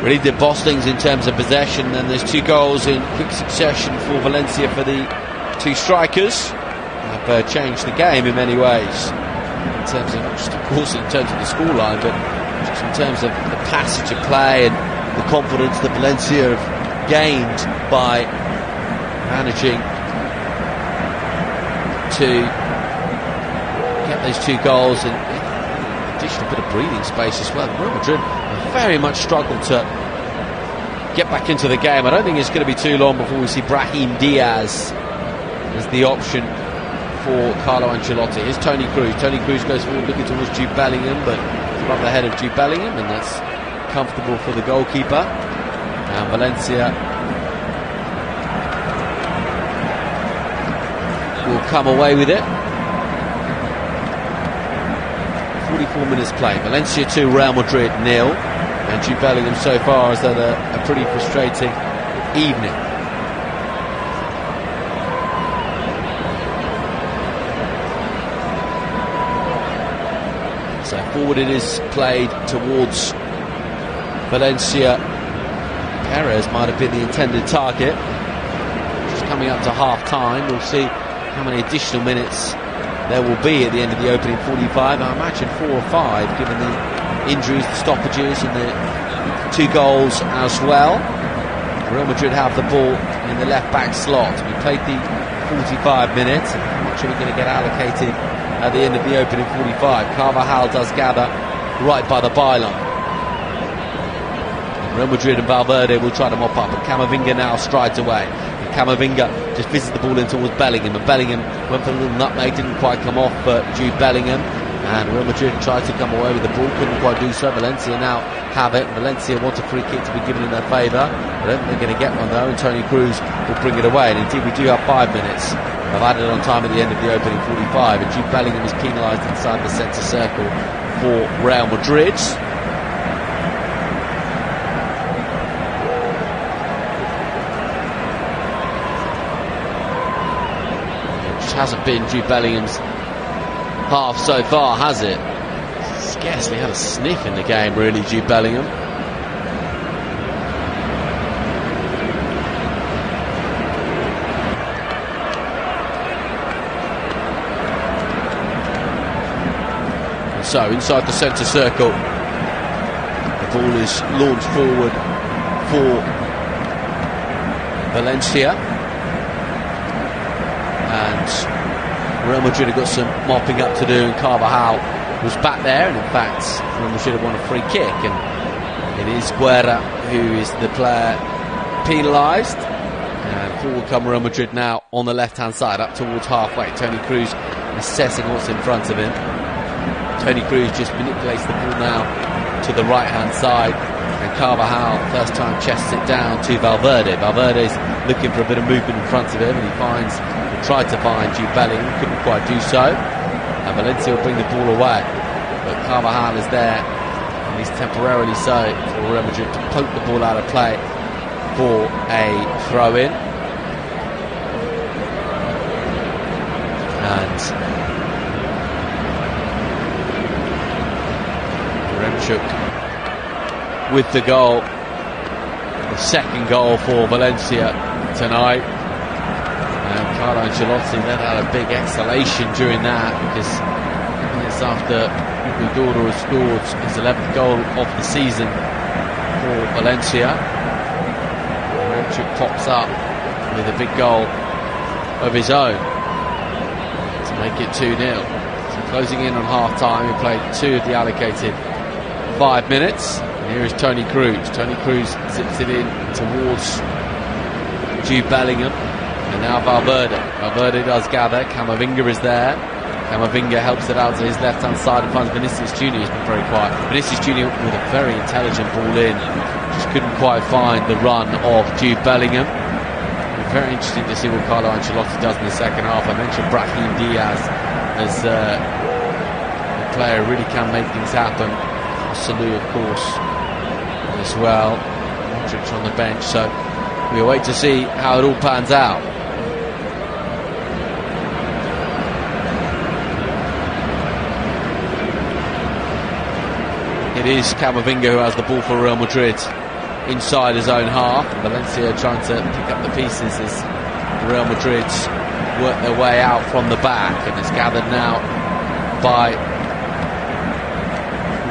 really did boss things in terms of possession. And there's 2 goals in quick succession for Valencia for the 2 strikers. Have changed the game in many ways, in terms of, not just of course in terms of the scoreline, but just in terms of the passage of play and the confidence that Valencia have gained by managing to get those 2 goals, and in addition a bit of breathing space as well. Real Madrid have very much struggled to get back into the game. I don't think it's going to be too long before we see Brahim Diaz as the option for Carlo Ancelotti. Here's Toni Kroos. Toni Kroos goes forward looking towards Jude Bellingham, but it's above the head of Jude Bellingham, and that's comfortable for the goalkeeper. And Valencia will come away with it. 44 minutes play. Valencia 2, Real Madrid 0, and Jude Bellingham so far has had a pretty frustrating evening. So forward it is played towards Valencia. Perez might have been the intended target. Just coming up to half-time, we'll see how many additional minutes there will be at the end of the opening 45. I imagine 4 or 5, given the injuries, the stoppages, and the 2 goals as well. Real Madrid have the ball in the left-back slot. We played the 45 minutes. How much are we going to get allocated at the end of the opening 45? Carvajal does gather right by the byline. Real Madrid and Valverde will try to mop up, but Camavinga now strides away. Camavinga just visits the ball in towards Bellingham, and Bellingham went for a little nutmeg, didn't quite come off for Jude Bellingham, and Real Madrid tried to come away with the ball, couldn't quite do so. Valencia now have it. Valencia want a free kick to be given in their favour. I don't think they're going to get one though, and Toni Kroos will bring it away. And indeed we do have 5 minutes of added on time at the end of the opening 45, and Jude Bellingham is penalised inside the centre circle for Real Madrid. Hasn't been Jude Bellingham's half so far, has it? scarcely had a sniff in the game, really, Jude Bellingham. And so, inside the centre circle, the ball is launched forward for Valencia. And Real Madrid have got some mopping up to do, and Carvajal was back there, and in fact Real Madrid have won a free kick, and it is Guerra who is the player penalised. And forward come Real Madrid now on the left hand side, up towards halfway. Toni Kroos assessing what's in front of him. Toni Kroos just manipulates the ball now to the right hand side, and Carvajal first time chests it down to Valverde. Valverde's looking for a bit of movement in front of him, and he tried to find Jude Bellingham, couldn't quite do so, and Valencia will bring the ball away, but Carvajal is there, and he's temporarily so for Real Madrid to poke the ball out of play for a throw-in. And Remchuk with the goal, the second goal for Valencia tonight. And Carlo Ancelotti then had a big exhalation during that, because minutes after Guardiola has scored his 11th goal of the season for Valencia, Remchuk pops up with a big goal of his own to make it 2-0. So closing in on half-time, we played 2 of the allocated 5 minutes. And here is Toni Kroos. Toni Kroos zips it in towards Jude Bellingham. And now Valverde. Valverde does gather. Camavinga is there. Camavinga helps it out to his left-hand side and finds Vinícius Júnior, who's been very quiet. Vinícius Júnior with a very intelligent ball in. Just couldn't quite find the run of Jude Bellingham. Very interesting to see what Carlo Ancelotti does in the second half. I mentioned Brahim Diaz as a player who really can make things happen. Salou, of course, as well. Modric on the bench, so we'll wait to see how it all pans out. It is Camavinga who has the ball for Real Madrid inside his own half, and Valencia trying to pick up the pieces as Real Madrid work their way out from the back, and it's gathered now by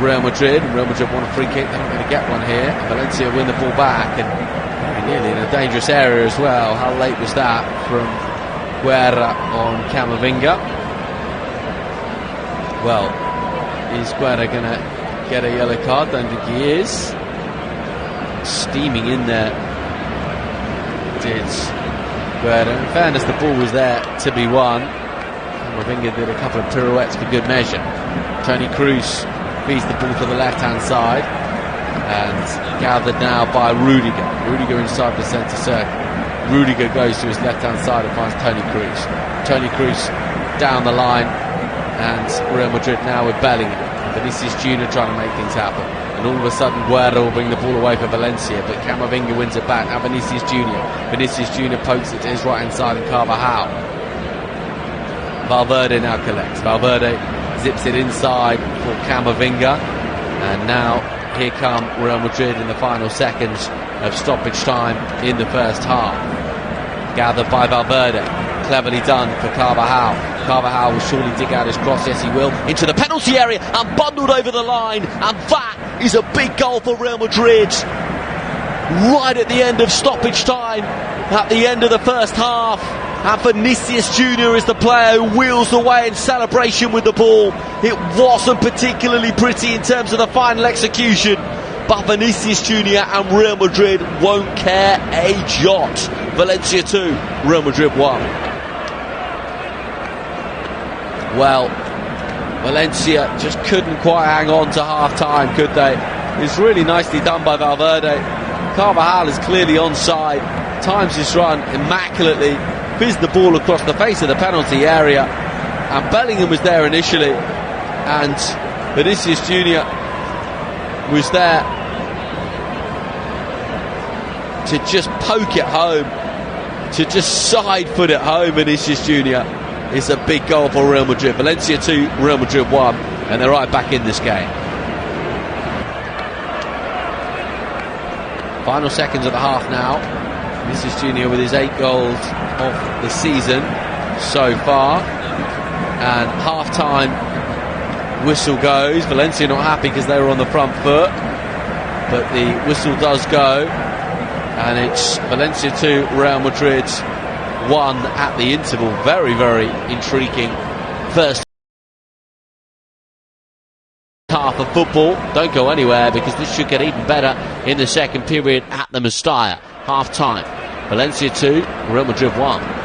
Real Madrid. Real Madrid want a free kick, they're not going to get one here, and Valencia win the ball back, and nearly in a dangerous area as well. How late was that from Guerra on Camavinga? Well, is Guerra going to get a yellow card? Don't think he is. Steaming in there did Guerra. In fairness, the ball was there to be won. Camavinga did a couple of pirouettes for good measure. Toni Kroos feeds the ball to the left hand side, and gathered now by Rudiger. Rudiger inside the centre circle. Rudiger goes to his left hand side and finds Toni Kroos. Toni Kroos down the line, and Real Madrid now with Bellingham. Vinícius Júnior trying to make things happen, and all of a sudden Guerra will bring the ball away for Valencia, but Camavinga wins it back. Now Vinícius Júnior. Vinícius Júnior pokes it to his right hand side, and Carvajal. Valverde now collects. Valverde zips it inside for Camavinga, and now here come Real Madrid in the final seconds of stoppage time in the first half. Gathered by Valverde, cleverly done for Carvajal. Carvajal will surely dig out his cross, yes he will, into the penalty area and bundled over the line, and that is a big goal for Real Madrid right at the end of stoppage time, at the end of the first half. And Vinícius Júnior is the player who wheels away in celebration with the ball. It wasn't particularly pretty in terms of the final execution, but Vinícius Júnior and Real Madrid won't care a jot. Valencia 2, Real Madrid 1. Well, Valencia just couldn't quite hang on to half-time, could they? It's really nicely done by Valverde. Carvajal is clearly onside, times his run immaculately, fizzed the ball across the face of the penalty area, and Bellingham was there initially, and Vinícius Júnior was there to just poke it home, to just side foot it home. Vinícius Júnior. It's a big goal for Real Madrid. Valencia 2, Real Madrid 1, and they're right back in this game. Final seconds of the half now. Vinícius Júnior with his 8 goals of the season so far. And half-time whistle goes. Valencia not happy because they were on the front foot, but the whistle does go, and it's Valencia 2, Real Madrid 1 at the interval. Very, very intriguing first half of football. Don't go anywhere, because this should get even better in the second period at the Mestalla. Half-time, Valencia 2, Real Madrid 1.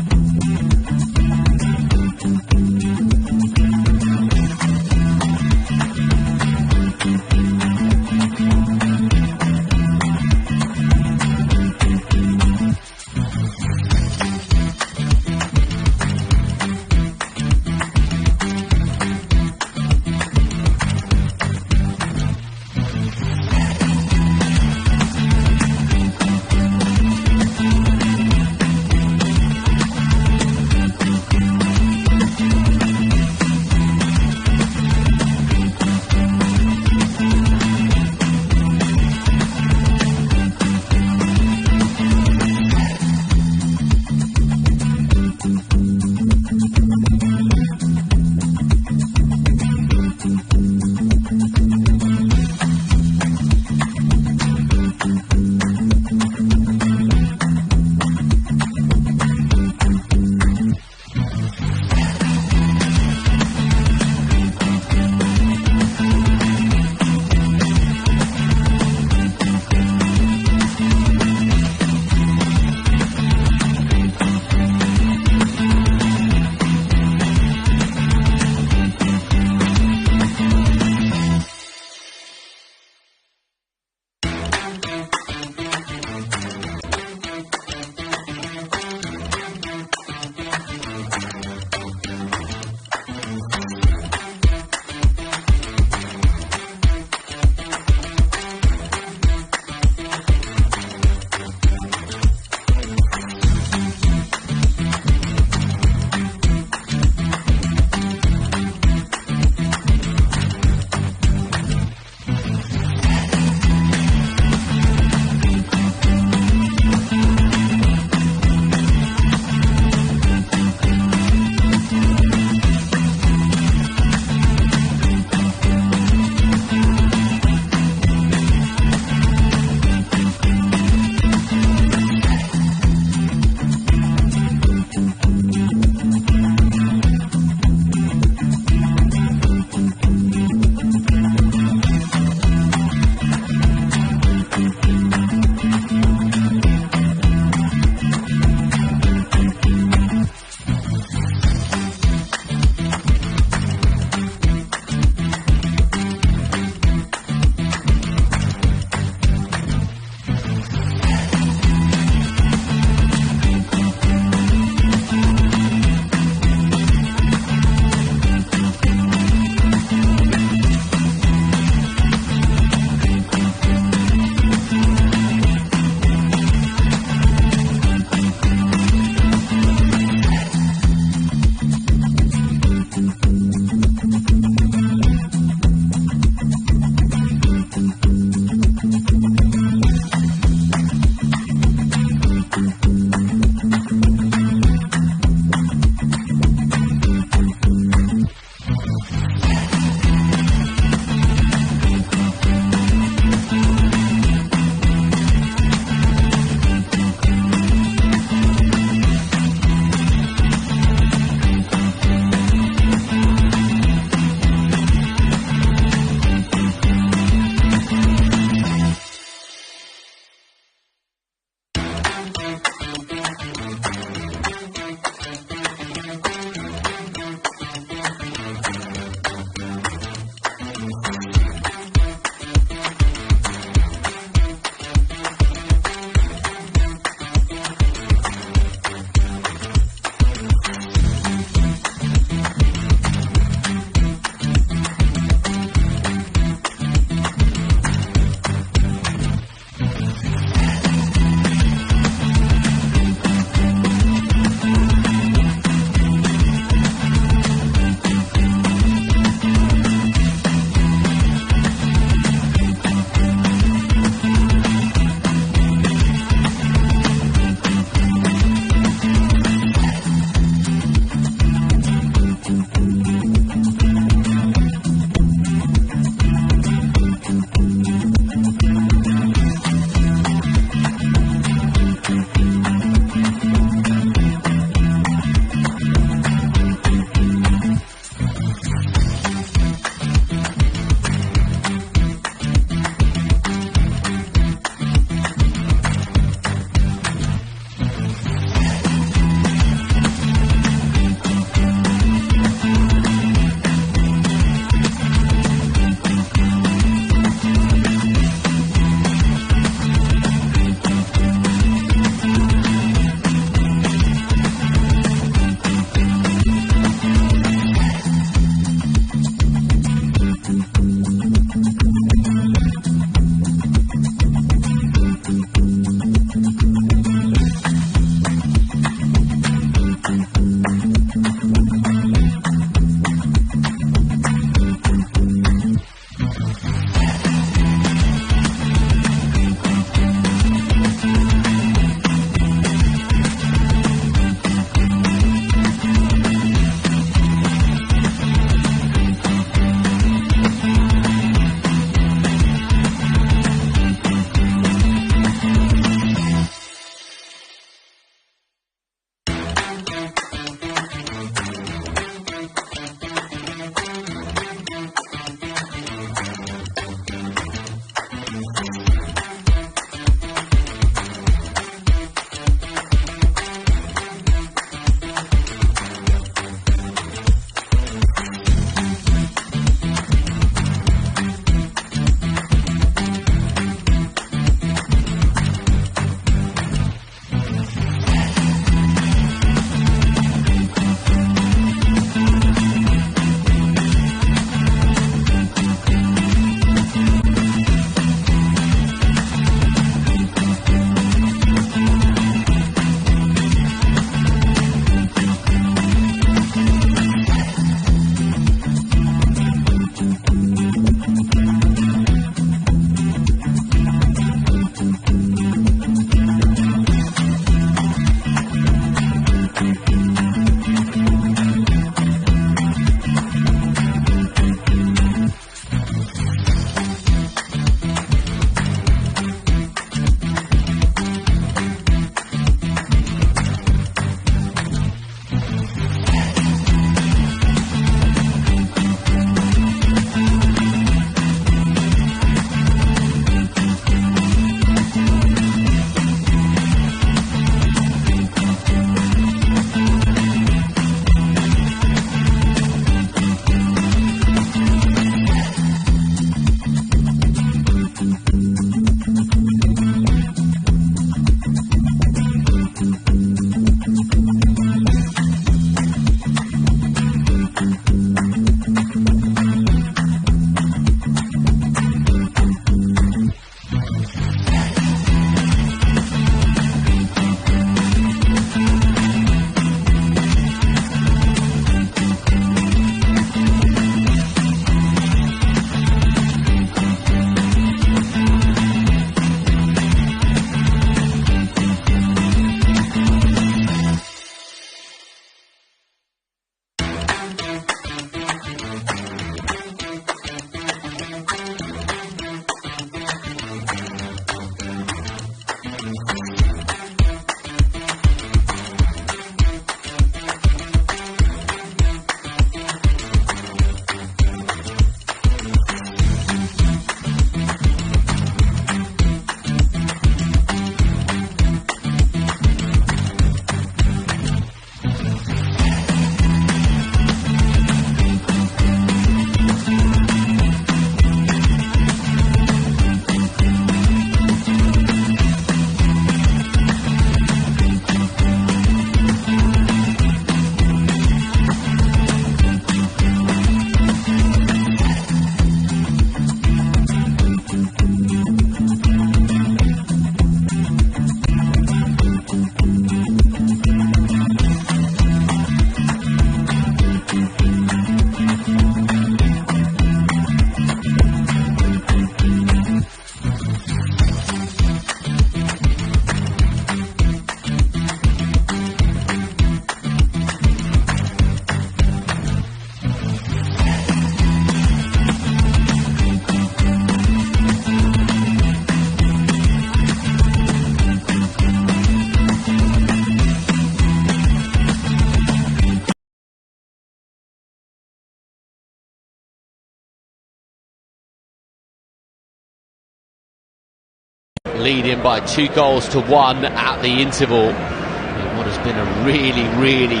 leading by 2-1 at the interval in what has been a really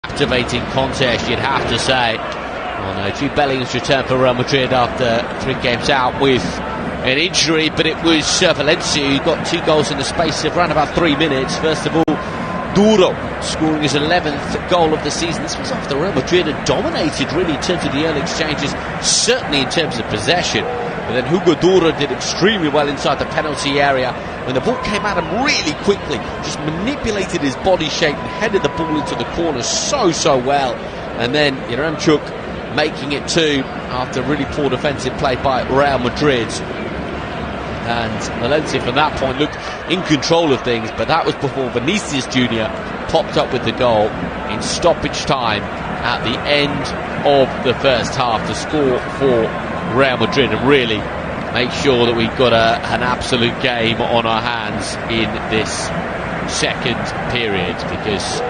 captivating contest, you'd have to say. Oh no, Jude Bellingham's return for Real Madrid after 3 games out with an injury, but it was Valencia who got 2 goals in the space of around about 3 minutes. First of all, Duro scoring his 11th goal of the season. This was after Real Madrid had dominated really in terms of the early exchanges, certainly in terms of possession. But then Hugo Duro did extremely well inside the penalty area when the ball came at him really quickly, just manipulated his body shape and headed the ball into the corner so well. And then Yaremchuk making it 2 after really poor defensive play by Real Madrid. And Valencia from that point looked in control of things, but that was before Vinícius Júnior popped up with the goal in stoppage time at the end of the first half to score for Real Madrid and really make sure that we've got an absolute game on our hands in this second period, because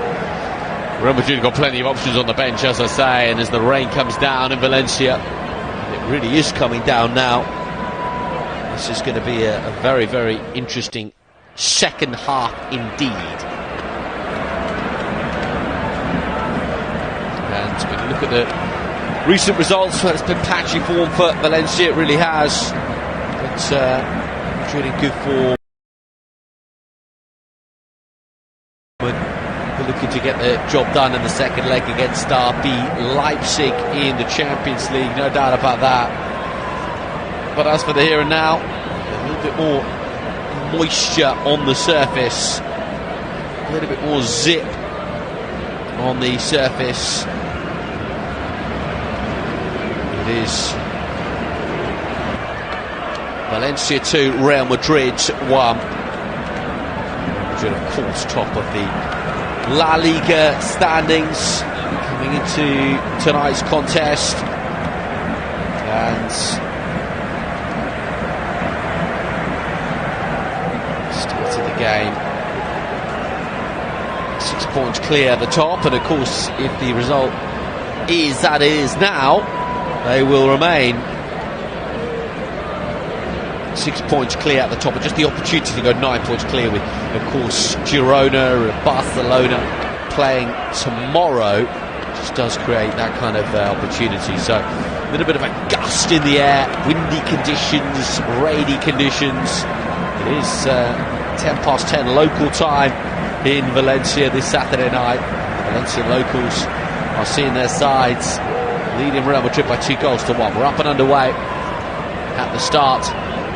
Real Madrid got plenty of options on the bench, as I say, and as the rain comes down in Valencia, it really is coming down now. This is going to be a very interesting second half indeed. And we can look at the recent results. Well, it's been patchy form for Valencia, it really has. But really good form. We're looking to get the job done in the second leg against RB Leipzig in the Champions League, no doubt about that. But as for the here and now, a little bit more moisture on the surface, a little bit more zip on the surface. It is Valencia 2, Real Madrid 1. Madrid, of course, top of the La Liga standings coming into tonight's contest. And game 6 points clear at the top, and of course if the result is that it is now, they will remain 6 points clear at the top, and just the opportunity to go 9 points clear with, of course, Girona and Barcelona playing tomorrow just does create that kind of opportunity. So a little bit of a gust in the air, windy conditions, rainy conditions. It is 10:10 local time in Valencia this Saturday night. Valencia locals are seeing their sides leading Real Madrid by 2-1. We're up and underway at the start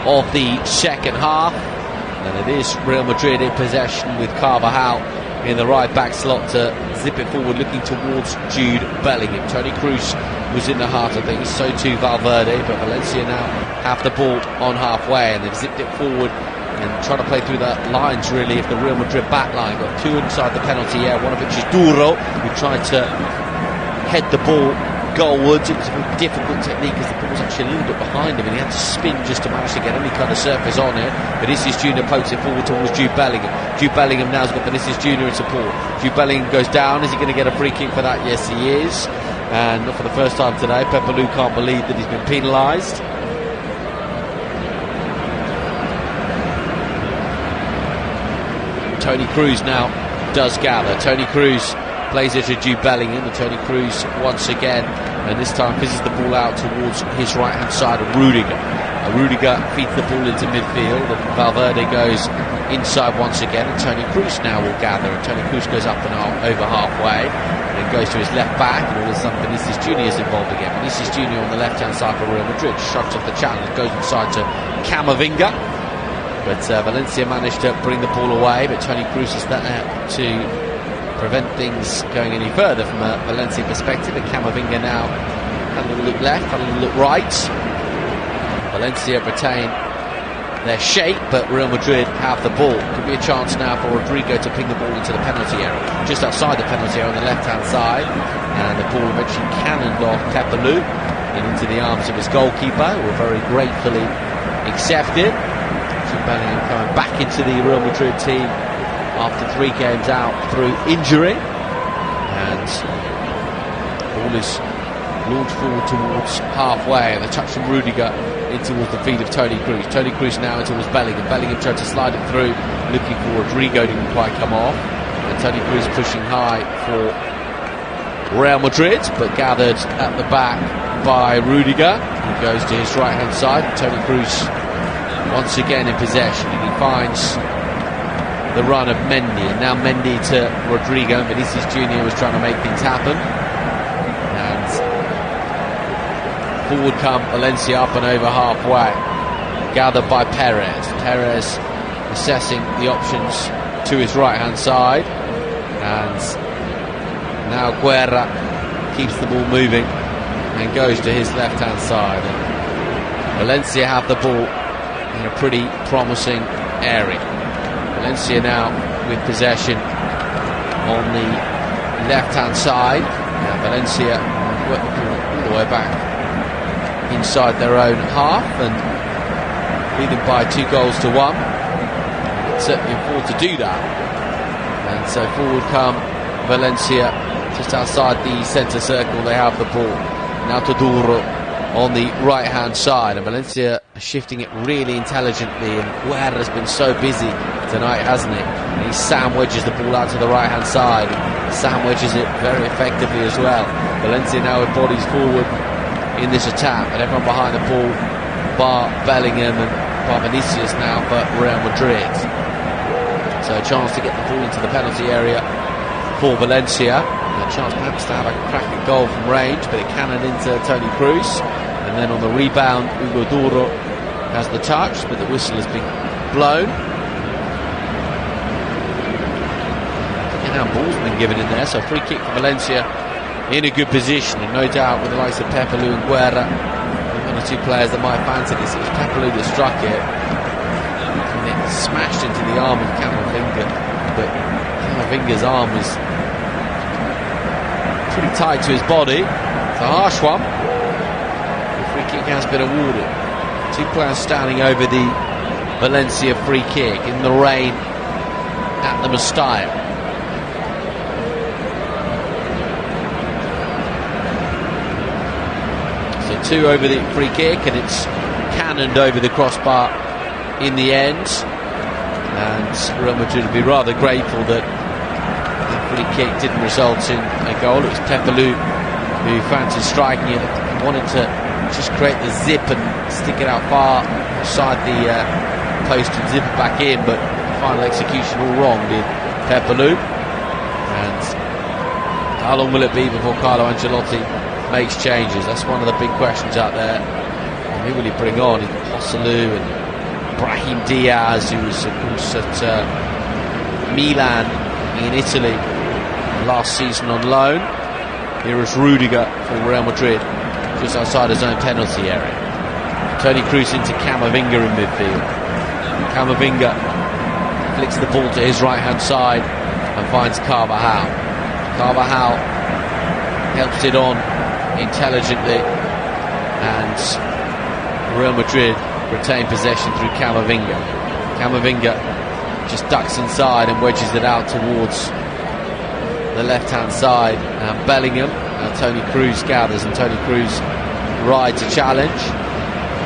of the second half, and it is Real Madrid in possession with Carvajal in the right back slot to zip it forward, looking towards Jude Bellingham. Toni Kroos was in the heart of things, so too Valverde, but Valencia now have the ball on halfway and they've zipped it forward and trying to play through the lines really of the Real Madrid back line. Got 2 inside the penalty area, one of which is Duro, who tried to head the ball goalwards. It was a very difficult technique because the ball was actually a little bit behind him and he had to spin just to manage to get any kind of surface on it. Vinícius Júnior pokes it forward towards Jude Bellingham. Jude Bellingham now has got Vinícius Júnior in support. Jude Bellingham goes down. Is he going to get a free kick for that? Yes, he is. And not for the first time today. Pepelu can't believe that he's been penalised. Toni Kroos now does gather. Toni Kroos plays it to Jude Bellingham, and Toni Kroos once again, and this time pisses the ball out towards his right hand side of Rudiger. Rudiger feeds the ball into midfield, and Valverde goes inside once again, and Toni Kroos now will gather, and Toni Kroos goes up and over halfway and then goes to his left back, and all of a sudden Vinícius Júnior is involved again. Vinícius Júnior on the left hand side for Real Madrid shrugs off the challenge, goes inside to Camavinga. But Valencia managed to bring the ball away, but Toni Kroos is there to prevent things going any further from a Valencia perspective. And Camavinga now had a little look left, had a little look right. Valencia retain their shape, but Real Madrid have the ball. Could be a chance now for Rodrigo to ping the ball into the penalty area, just outside the penalty area on the left-hand side. And the ball eventually cannoned off Pepelu and into the arms of his goalkeeper, who were very gratefully accepted. Bellingham coming back into the Real Madrid team after 3 games out through injury, and all is launch forward towards halfway, and a touch from Rudiger in towards the feet of Toni Kroos. Toni Kroos now in towards Bellingham. Bellingham tried to slide it through, looking for Rodrigo, didn't quite come off. And Toni Kroos pushing high for Real Madrid, but gathered at the back by Rudiger. He goes to his right hand side. Toni Kroos once again in possession, and he finds the run of Mendy, and now Mendy to Rodrigo. Vinícius Júnior was trying to make things happen, and forward come Valencia up and over halfway, gathered by Perez. Perez assessing the options to his right hand side, and now Guerra keeps the ball moving and goes to his left hand side. And Valencia have the ball in a pretty promising area. Valencia now with possession on the left hand side. Now Valencia work the ball all the way back inside their own half and lead them by 2-1. It's certainly afford to do that, and so forward come Valencia just outside the centre circle. They have the ball now to Duro on the right hand side, and Valencia are shifting it really intelligently, and Guerra's been so busy tonight, hasn't he? And he sandwiches the ball out to the right hand side, and sandwiches it very effectively as well. Valencia now with bodies forward in this attack, and everyone behind the ball bar Bellingham and bar Vinícius now for Real Madrid. So a chance to get the ball into the penalty area for Valencia. A chance perhaps to have a cracking goal from range, but it cannoned into Toni Kroos, and then on the rebound Hugo Duro has the touch, but the whistle has been blown. Look at how ball's been given in there, so free kick for Valencia in a good position, and no doubt with the likes of Pepelu and Guerra, one or two players that might fancy this. It was Pepelu that struck it, and it smashed into the arm of Camavinga, but Camavinga's arm was pretty tight to his body. It's a harsh one. The free kick has been awarded. Two players standing over the Valencia free kick in the rain at the Mestalla. So two over the free kick, and it's cannoned over the crossbar in the end, and Real Madrid would be rather grateful that free kick didn't result in a goal. It was Pepelu who fancied striking it, wanted to just create the zip and stick it out far outside the post and zip it back in, but final execution all wrong did Pepelu. And how long will it be before Carlo Ancelotti makes changes? That's one of the big questions out there. And who will he bring on? Joselu and Brahim Diaz, who was of course at Milan in Italy last season on loan. Here is Rudiger for Real Madrid, just outside his own penalty area. Toni Kroos into Camavinga in midfield. Camavinga flicks the ball to his right hand side and finds Carvajal. Carvajal helps it on intelligently, and Real Madrid retain possession through Camavinga. Camavinga just ducks inside and wedges it out towards the left hand side, and Bellingham. Toni Kroos gathers, and Toni Kroos rides a challenge.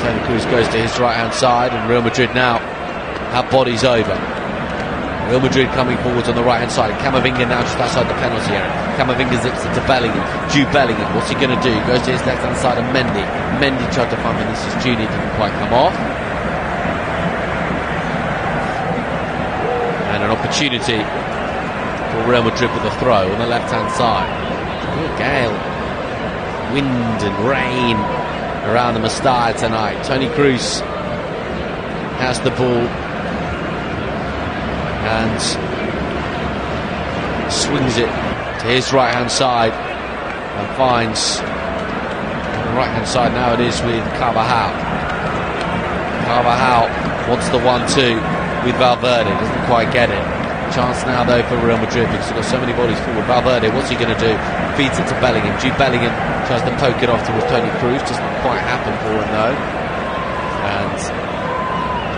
Toni Kroos goes to his right hand side, and Real Madrid now have bodies over. Real Madrid coming forwards on the right hand side. Camavinga now just outside the penalty area. Camavinga zips it to Bellingham. Jude Bellingham, what's he going to do? Goes to his left hand side, and Mendy. Mendy tried to find Vinícius Júnior, didn't quite come off. And an opportunity for Real Madrid with a throw on the left hand side. Oh, gale, wind and rain around the Mestalla tonight. Toni Kroos has the ball and swings it to his right hand side and finds on the right hand side now it is with Carvajal. Carvajal wants the 1-2 with Valverde, doesn't quite get it. Chance now though for Real Madrid because they've got so many bodies forward. Valverde, what's he going to do? Feeds it to Bellingham. Jude Bellingham tries to poke it off towards Toni Kroos, doesn't quite happen for him though, and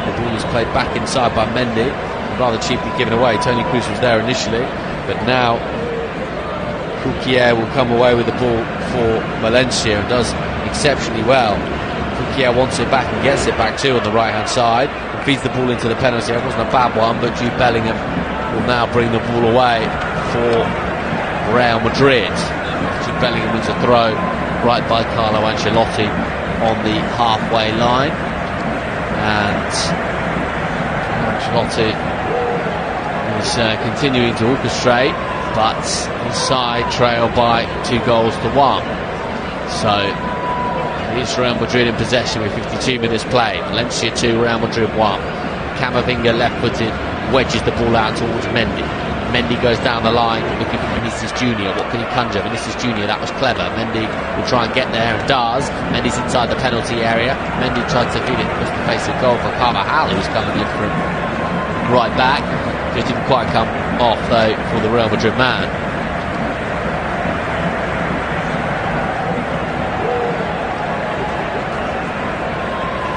the ball is played back inside by Mendy, rather cheaply given away. Toni Kroos was there initially, but now Kukier will come away with the ball for Valencia and does exceptionally well. Kukier wants it back and gets it back too on the right hand side and feeds the ball into the penalty. It wasn't a bad one, but Jude Bellingham will now bring the ball away for Real Madrid. Jude Bellingham wins a throw right by Carlo Ancelotti on the halfway line, and Ancelotti is continuing to orchestrate, but his side trail by 2-1. So it's Real Madrid in possession with 52 minutes played. Valencia 2, Real Madrid 1. Camavinga left-footed wedges the ball out towards Mendy. Mendy goes down the line looking for Vinícius Júnior. What can he conjure? Vinícius Júnior, that was clever. Mendy will try and get there and does. Mendy's inside the penalty area. Mendy tried to feed it across the face of goal for Carvajal, who's coming in from right back. Just didn't quite come off though for the Real Madrid man.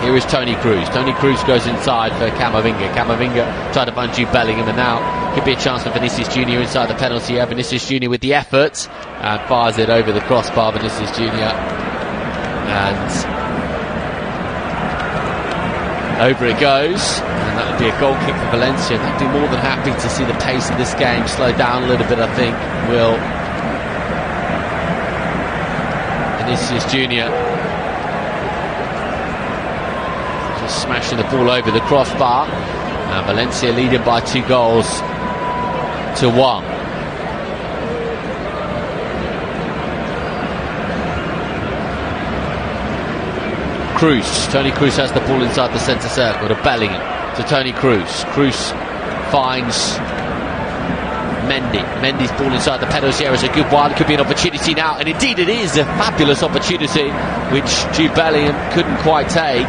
Here is Toni Kroos. Toni Kroos goes inside for Camavinga. Camavinga tried to find Jude Bellingham, and now could be a chance for Vinícius Júnior inside the penalty area. Vinícius Júnior with the effort and fires it over the crossbar. Vinícius Júnior, and over it goes, and that would be a goal kick for Valencia. They'd be more than happy to see the pace of this game slow down a little bit, I think. Will Vinícius Júnior smashing the ball over the crossbar, and Valencia leading by 2-1. Kroos, Toni Kroos has the ball inside the centre circle to Bellingham, to Toni Kroos. Kroos finds Mendy. Mendy's ball inside the penalty area is a good one. Could be an opportunity now, and indeed it is a fabulous opportunity which Jude Bellingham couldn't quite take.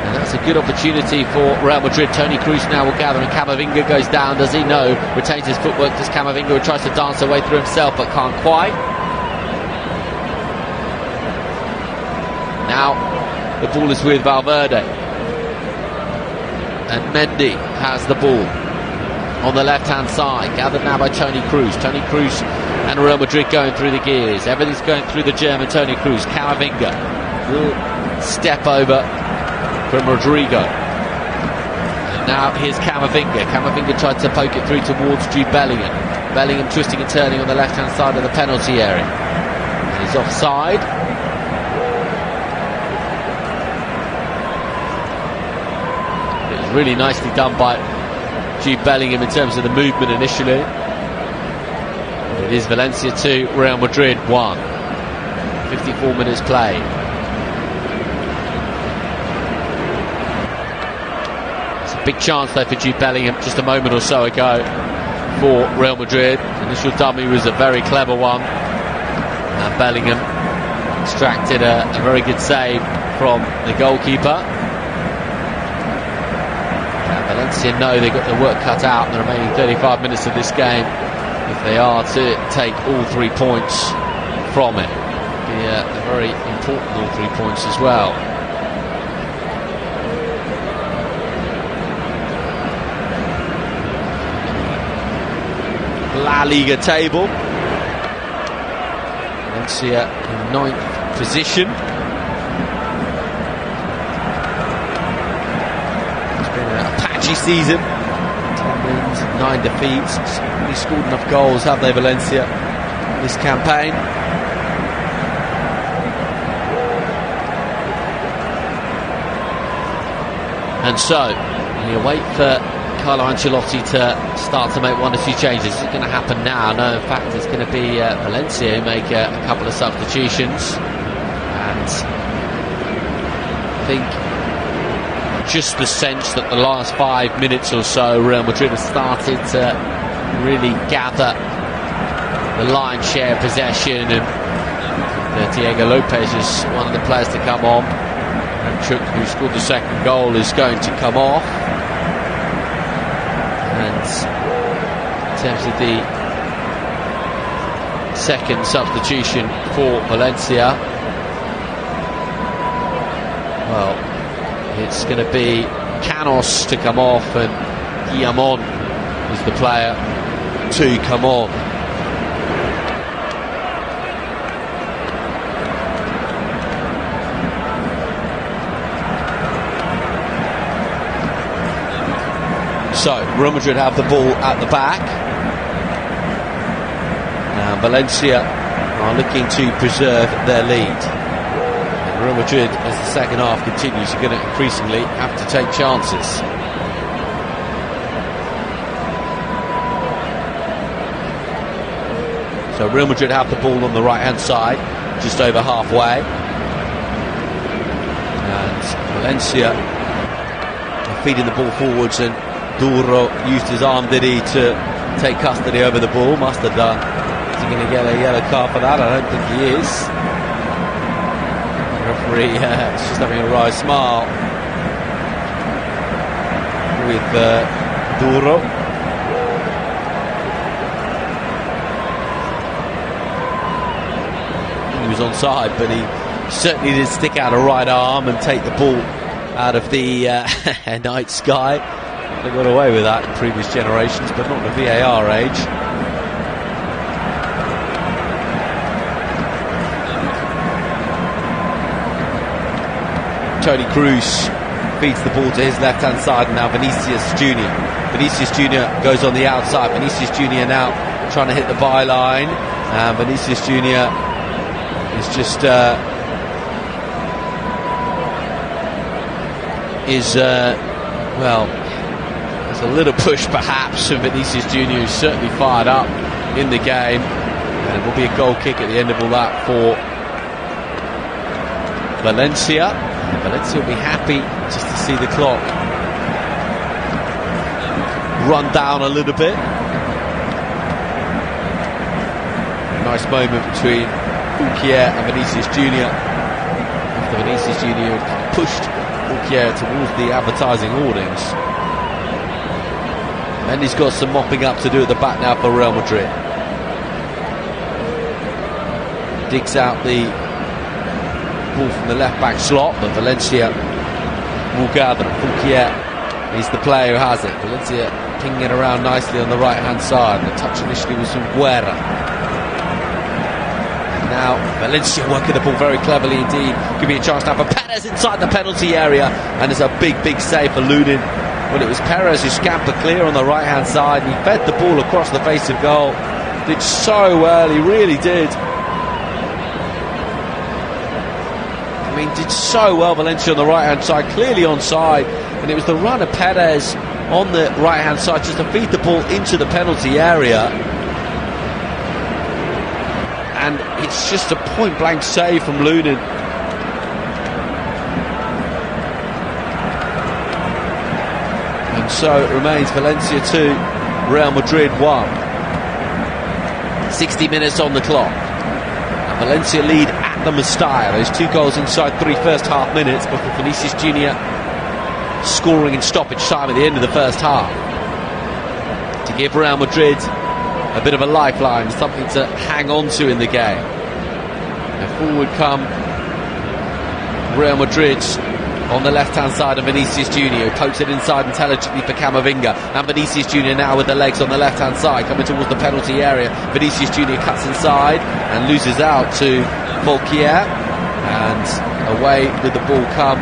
And that's a good opportunity for Real Madrid. Toni Kroos now will gather, and Camavinga goes down. Does he? No. Retains his footwork. Does Camavinga, who tries to dance away through himself but can't quite. Now the ball is with Valverde, and Mendy has the ball on the left hand side, gathered now by Toni Kroos. Toni Kroos and Real Madrid going through the gears. Everything's going through the German Toni Kroos. Camavinga will step over from Rodrigo, and now here's Camavinga. Camavinga tried to poke it through towards Jude Bellingham. Bellingham twisting and turning on the left hand side of the penalty area, and he's offside. It was really nicely done by Jude Bellingham in terms of the movement initially. It is Valencia 2, Real Madrid 1. 54 minutes played. Big chance though for Jude Bellingham just a moment or so ago for Real Madrid. Initial dummy was a very clever one, and Bellingham extracted a very good save from the goalkeeper. And Valencia know they've got their work cut out in the remaining 35 minutes of this game if they are to take all 3 points from it. It'll be a very important all 3 points as well. La Liga table. Valencia in 9th position. It's been a patchy season. 10 wins, 9 defeats. Haven't really scored enough goals, have they, Valencia, this campaign? And so you wait for Carlo Ancelotti to start to make 1 or 2 changes. It's going to happen now. No, in fact, it's going to be Valencia who make a couple of substitutions. And I think just the sense that the last 5 minutes or so, Real Madrid have started to really gather the lion's share of possession, and Diego Lopez is one of the players to come on. Chuk, who scored the second goal, is going to come off. And in terms of the second substitution for Valencia, well, it's going to be Canos to come off, and Guillamon is the player to come on. So, Real Madrid have the ball at the back. Now, Valencia are looking to preserve their lead. And Real Madrid, as the second half continues, are going to increasingly have to take chances. So, Real Madrid have the ball on the right-hand side, just over halfway. And Valencia are feeding the ball forwards, and Duro used his arm, did he, to take custody over the ball. Must have done. Is he going to get a yellow card for that? I don't think he is. The referee is just having a wry smile with Duro. He was onside, but he certainly did stick out a right arm and take the ball out of the night sky. They got away with that in previous generations, but not in the VAR age. Toni Kroos feeds the ball to his left-hand side, and now Vinícius Júnior. Vinícius Júnior goes on the outside. Vinícius Júnior now trying to hit the byline. Vinícius Júnior is just well, there's a little push perhaps from Vinícius Júnior, who's certainly fired up in the game, and it will be a goal kick at the end of all that for Valencia. And Valencia will be happy just to see the clock run down a little bit. Nice moment between Fixture and Vinícius Júnior, after Vinícius Júnior pushed Fixture towards the advertising hoardings. And he's got some mopping up to do at the back now for Real Madrid. Digs out the ball from the left back slot, but Valencia will gather. Fixture is the player who has it. Valencia pinging it around nicely on the right hand side. The touch initially was from Guerra. Now Valencia working the ball very cleverly indeed. Give me a chance now for Perez inside the penalty area, and it's a big save for Lunin. Well, it was Perez who scampered clear on the right hand side, and he fed the ball across the face of goal. Did so well, he really did. I mean, did so well, Valencia on the right hand side, clearly onside, and it was the run of Perez on the right hand side just to feed the ball into the penalty area. And it's just a point-blank save from Lunin. And so it remains Valencia 2, Real Madrid 1. 60 minutes on the clock. And Valencia lead at the Mestalla. Those 2 goals inside 3 first half minutes before Vinícius Júnior scoring in stoppage time at the end of the first half to give Real Madrid a bit of a lifeline, something to hang on to in the game. Now forward come Real Madrid on the left-hand side of Vinícius Júnior, pokes it inside intelligently for Camavinga, and Vinícius Júnior now with the legs on the left-hand side, coming towards the penalty area. Vinícius Júnior cuts inside and loses out to Fixture, and away with the ball come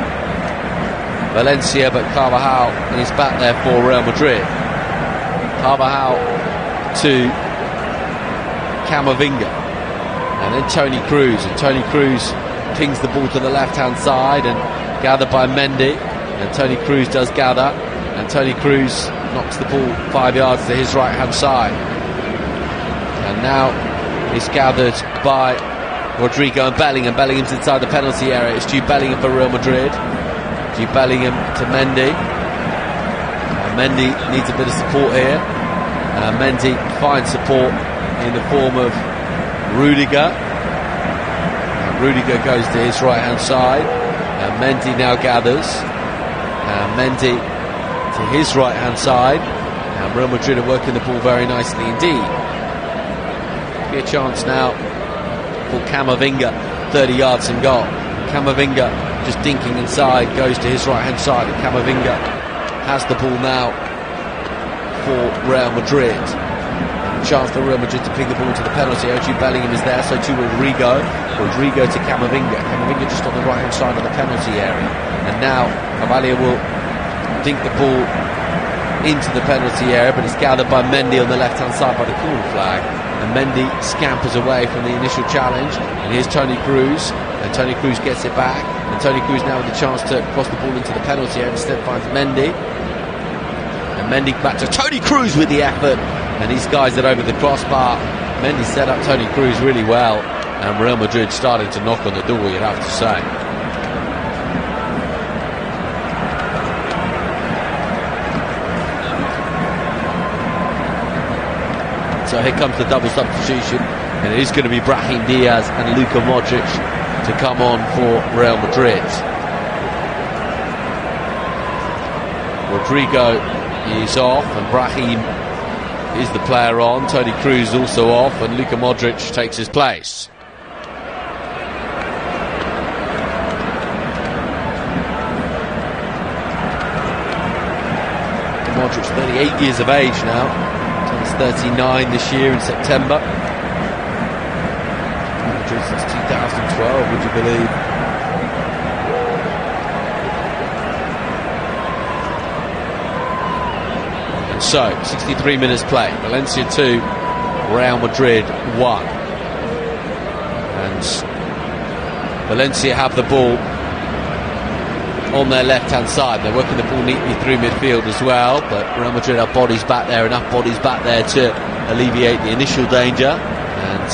Valencia, but Carvajal is back there for Real Madrid. Carvajal to Camavinga, and then Toni Kroos, and Toni Kroos pings the ball to the left hand side and gathered by Mendy, and Toni Kroos does gather, and Toni Kroos knocks the ball 5 yards to his right hand side, and now it's gathered by Rodrigo and Bellingham. Bellingham's inside the penalty area. It's Jude Bellingham for Real Madrid. Jude Bellingham to Mendy, and Mendy needs a bit of support here. Mendy finds support in the form of Rudiger. Rudiger goes to his right hand side, and Mendy now gathers. Mendy to his right hand side, and Real Madrid are working the ball very nicely indeed. Be a chance now for Camavinga, 30 yards and goal. Camavinga just dinking inside, goes to his right hand side, and Camavinga has the ball now for Real Madrid. Chance for Real Madrid to ping the ball to the penalty area. Jude Bellingham is there, so to Rodrigo. Rodrigo to Camavinga. Camavinga just on the right hand side of the penalty area. And now Cavalia will dink the ball into the penalty area, but it's gathered by Mendy on the left-hand side by the corner flag. And Mendy scampers away from the initial challenge, and here's Toni Kroos, and Toni Kroos gets it back, and Toni Kroos now with the chance to cross the ball into the penalty area, instead finds Mendy, and Mendy back to Toni Kroos with the effort, and he skies it over the crossbar. Mendy set up Toni Kroos really well, and Real Madrid started to knock on the door, you'd have to say. So here comes the double substitution, and it is going to be Brahim Diaz and Luka Modric to come on for Real Madrid. Rodrigo is off, and Brahim is the player on. Toni Kroos also off, and Luka Modric takes his place. Modric, 38 years of age now. He's 39 this year in September. Madrid since 2012, would you believe? And so, 63 minutes play. Valencia 2, Real Madrid 1. And Valencia have the ball on their left-hand side. They're working the ball neatly through midfield as well, but Real Madrid have bodies back there, enough bodies back there to alleviate the initial danger. And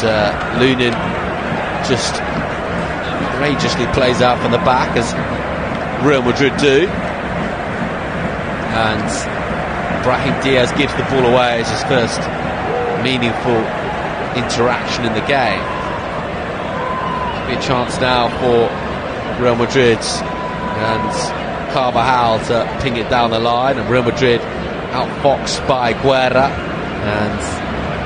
Lunin just courageously plays out from the back, as Real Madrid do. And Brahim Diaz gives the ball away as his first meaningful interaction in the game. Be a chance now for Real Madrid and Carvajal to ping it down the line, and Real Madrid outfoxed by Guerra, and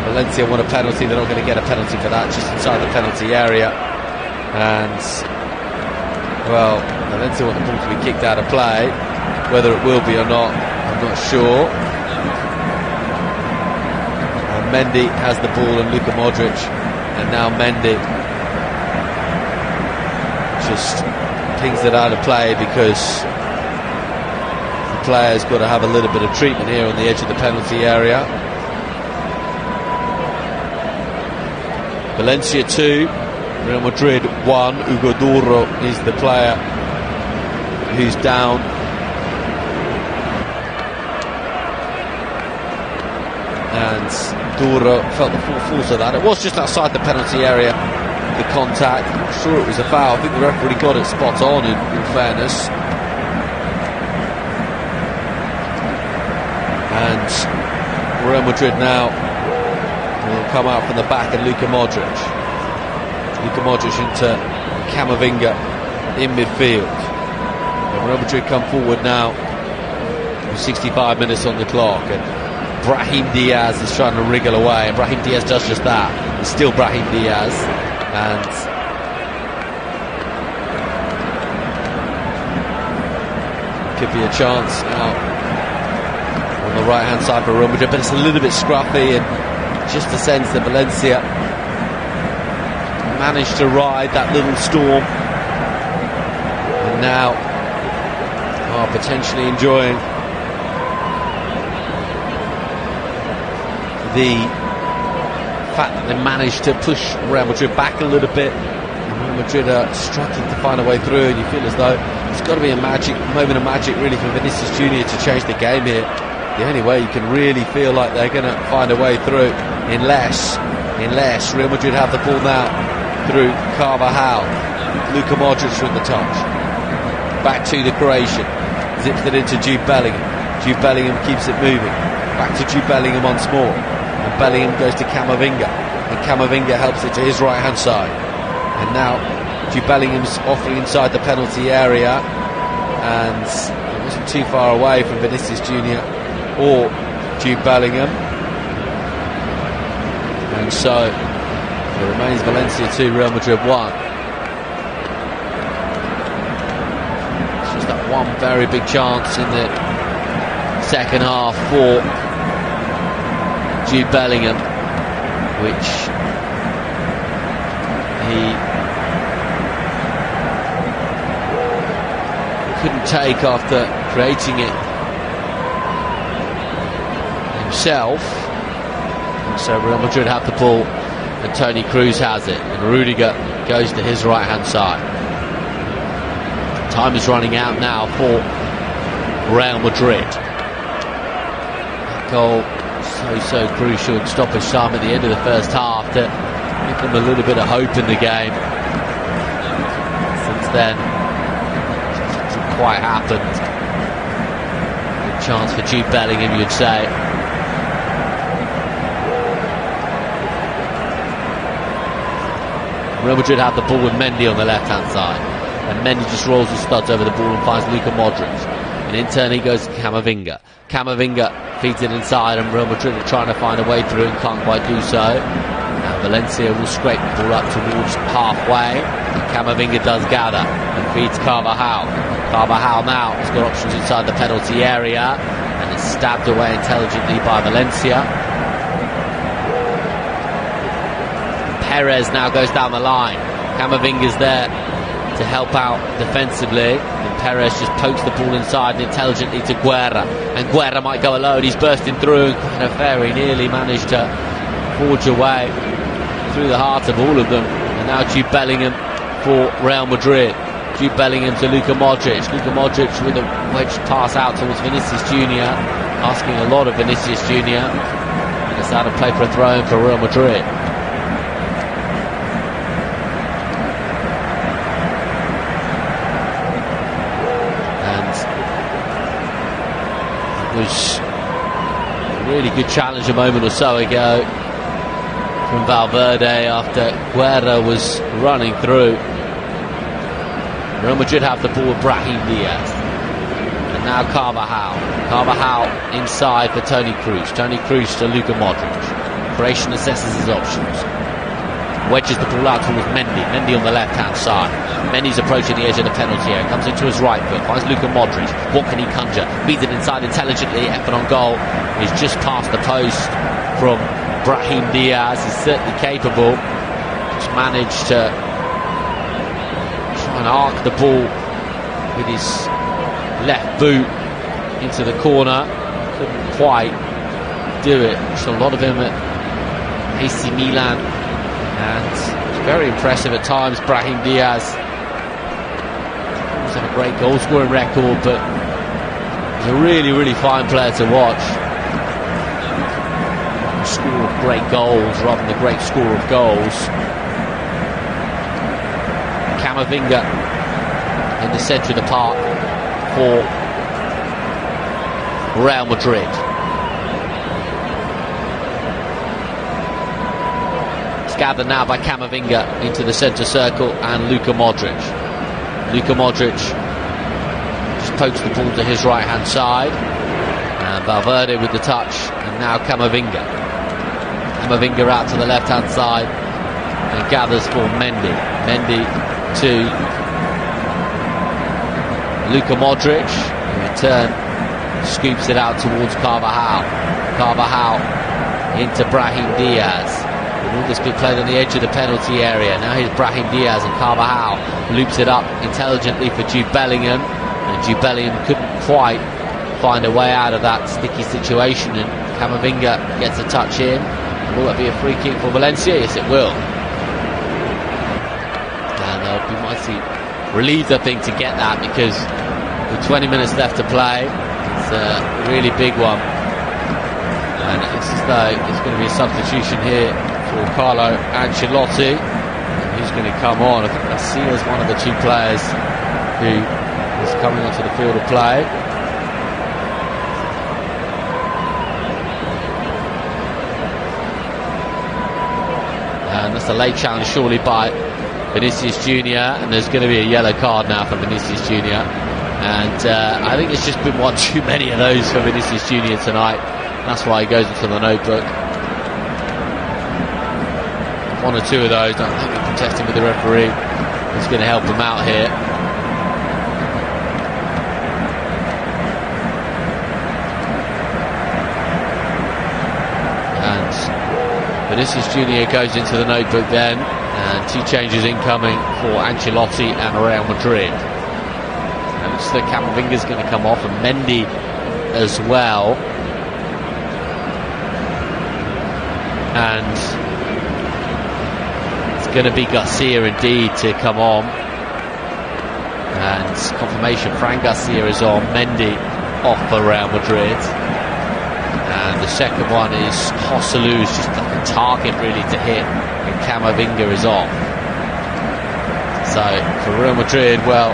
Valencia want a penalty. They're not going to get a penalty for that, just inside the penalty area. And well, Valencia want the ball to be kicked out of play. Whether it will be or not, I'm not sure. And Mendy has the ball, and Luka Modric, and now Mendy just pings it out of play, because the player's got to have a little bit of treatment here on the edge of the penalty area. Valencia 2, Real Madrid 1. Hugo Duro is the player who's down. And Duro felt the full force of that. It was just outside the penalty area, the contact. I'm not sure it was a foul. I think the referee got it spot on, in fairness. And Real Madrid now will come out from the back, and Luka Modric into Camavinga in midfield. And Real Madrid come forward now with 65 minutes on the clock, and Brahim Diaz is trying to wriggle away, and Brahim Diaz does just that. It's still Brahim Diaz. And could be a chance now on the right hand side for Real Madrid, but it's a little bit scruffy, and just a sense that Valencia managed to ride that little storm, and now are potentially enjoying the fact that they managed to push Real Madrid back a little bit. Real Madrid are struggling to find a way through, and you feel as though it's got to be a moment of magic really for Vinícius Júnior to change the game here. The only way you can really feel like they're going to find a way through, unless Real Madrid have the ball now through Carvajal. Luka Modric with the touch, back to the Croatian, zips it into Jude Bellingham. Jude Bellingham keeps it moving, back to Jude Bellingham once more. And Bellingham goes to Camavinga, and Camavinga helps it to his right hand side. And now Jude Bellingham's offering inside the penalty area, and it wasn't too far away from Vinícius Júnior or Jude Bellingham. And so it remains Valencia 2, Real Madrid 1. It's just that one very big chance in the second half for Jude Bellingham, which he couldn't take after creating it himself. And so Real Madrid have the ball and Toni Kroos has it, and Rudiger goes to his right hand side. Time is running out now for Real Madrid. That goal so crucial in stoppage time at the end of the first half to give them a little bit of hope in the game. Since then, it hasn't quite happened. Good chance for Jude Bellingham, you'd say. Real Madrid have the ball with Mendy on the left-hand side, and Mendy just rolls the studs over the ball and finds Luka Modric, and in turn he goes to Camavinga. Camavinga feeds it inside, and Real Madrid are trying to find a way through and can't quite do so. Now Valencia will scrape the ball up towards halfway, and Camavinga does gather and feeds Carvajal. Carvajal now has got options inside the penalty area, and is stabbed away intelligently by Valencia. Perez now goes down the line. Camavinga's there to help out defensively, and Perez just pokes the ball inside and intelligently to Guerra, and Guerra might go alone. He's bursting through, and very nearly managed to forge away through the heart of all of them. And now Jude Bellingham for Real Madrid. Jude Bellingham to Luka Modric. Luka Modric with a wedge pass out towards Vinícius Júnior, asking a lot of Vinícius Júnior, and it's out of play for a throw-in for Real Madrid. Was a really good challenge a moment or so ago from Valverde after Guerra was running through. Real Madrid have the ball with Brahim Diaz, and now Carvajal. Carvajal inside for Toni Kroos. Toni Kroos to Luka Modric. Croatian assesses his options. Wedges the ball out towards Mendy. Mendy on the left-hand side. Mendy's approaching the edge of the penalty area. Comes into his right foot. Finds Luka Modric. What can he conjure? Feeds it inside intelligently. Effort on goal. He's just past the post from Brahim Diaz. He's certainly capable. Just managed to try and arc the ball with his left boot into the corner. Couldn't quite do it. There's a lot of him at AC Milan, and it's very impressive at times. Brahim Diaz doesn't have a great goal scoring record, but he's a really fine player to watch. A score of great goals rather than a great score of goals. Camavinga in the centre of the park for Real Madrid. Gathered now by Camavinga into the centre circle, and Luka Modric. Luka Modric just pokes the ball to his right hand side, and Valverde with the touch, and now Camavinga. Camavinga out to the left hand side and gathers for Mendy. Mendy to Luka Modric, who in turn scoops it out towards Carvajal. Carvajal into Brahim Diaz. All this been played on the edge of the penalty area. Now here's Brahim Diaz, and Carvajal loops it up intelligently for Jude Bellingham, and Jude Bellingham couldn't quite find a way out of that sticky situation, and Camavinga gets a touch in. Will that be a free kick for Valencia? Yes, it will. And they'll be mighty relieved, I think, to get that, because with 20 minutes left to play, it's a really big one. And it's as though there's going to be a substitution here for Carlo Ancelotti. He's going to come on. I think Garcia's one of the two players who is coming onto the field of play. And that's a late challenge surely by Vinícius Júnior, and there's going to be a yellow card now for Vinícius Júnior. And I think it's just been one too many of those for Vinícius Júnior tonight. That's why he goes into the notebook. One or two of those, I don't think we're protesting with the referee. He's going to help him out here. And Vinícius Júnior goes into the notebook then, and two changes incoming for Ancelotti and Real Madrid. And it looks like Camavinga's going to come off, and Mendy as well. and it's going to be Garcia indeed to come on. And confirmation, Fran Garcia is on, Mendy off for Real Madrid. And the second one is Joselu, just like a target really to hit, and Camavinga is off. So for Real Madrid, well,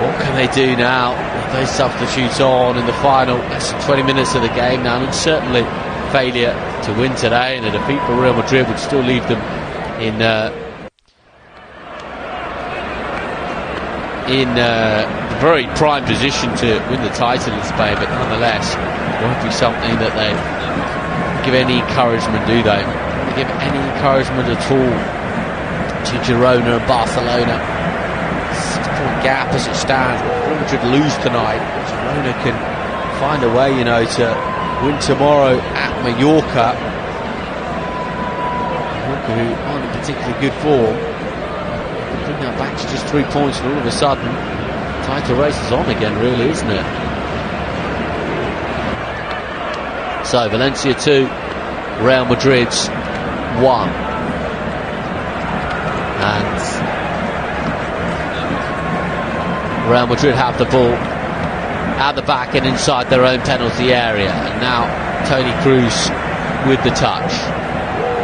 what can they do now with those substitutes on in the final less than 20 minutes of the game now? And certainly failure to win today, and a defeat for Real Madrid would still leave them in very prime position to win the title in Spain, but nonetheless won't be something that they give any encouragement, do they? They give any encouragement at all to Girona and Barcelona. 6-point gap as it stands. Real Madrid lose tonight, Girona can find a way, you know, to win tomorrow at Mallorca, who aren't in particularly good form. Bring that back to just 3 points, and all of a sudden title race is on again, really, isn't it? So Valencia 2, Real Madrid 1. And Real Madrid have the ball at the back and inside their own penalty area, and now Toni Kroos with the touch.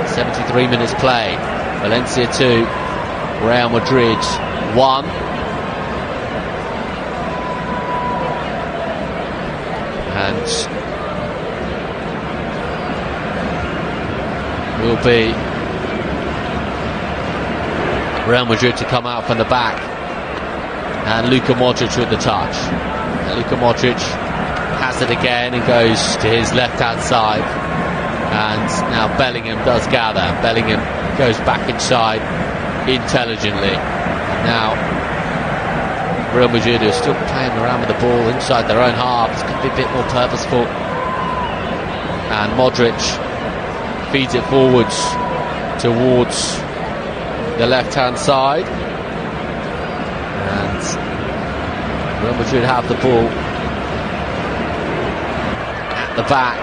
73 minutes played. Valencia 2, Real Madrid 1. And will be Real Madrid to come out from the back, and Luka Modric with the touch. And Luka Modric has it again and goes to his left hand side, and now Bellingham does gather. Bellingham goes back inside intelligently. Now Real Madrid are still playing around with the ball inside their own half. It's going to be a bit more purposeful, and Modric feeds it forwards towards the left hand side, and Real Madrid have the ball at the back,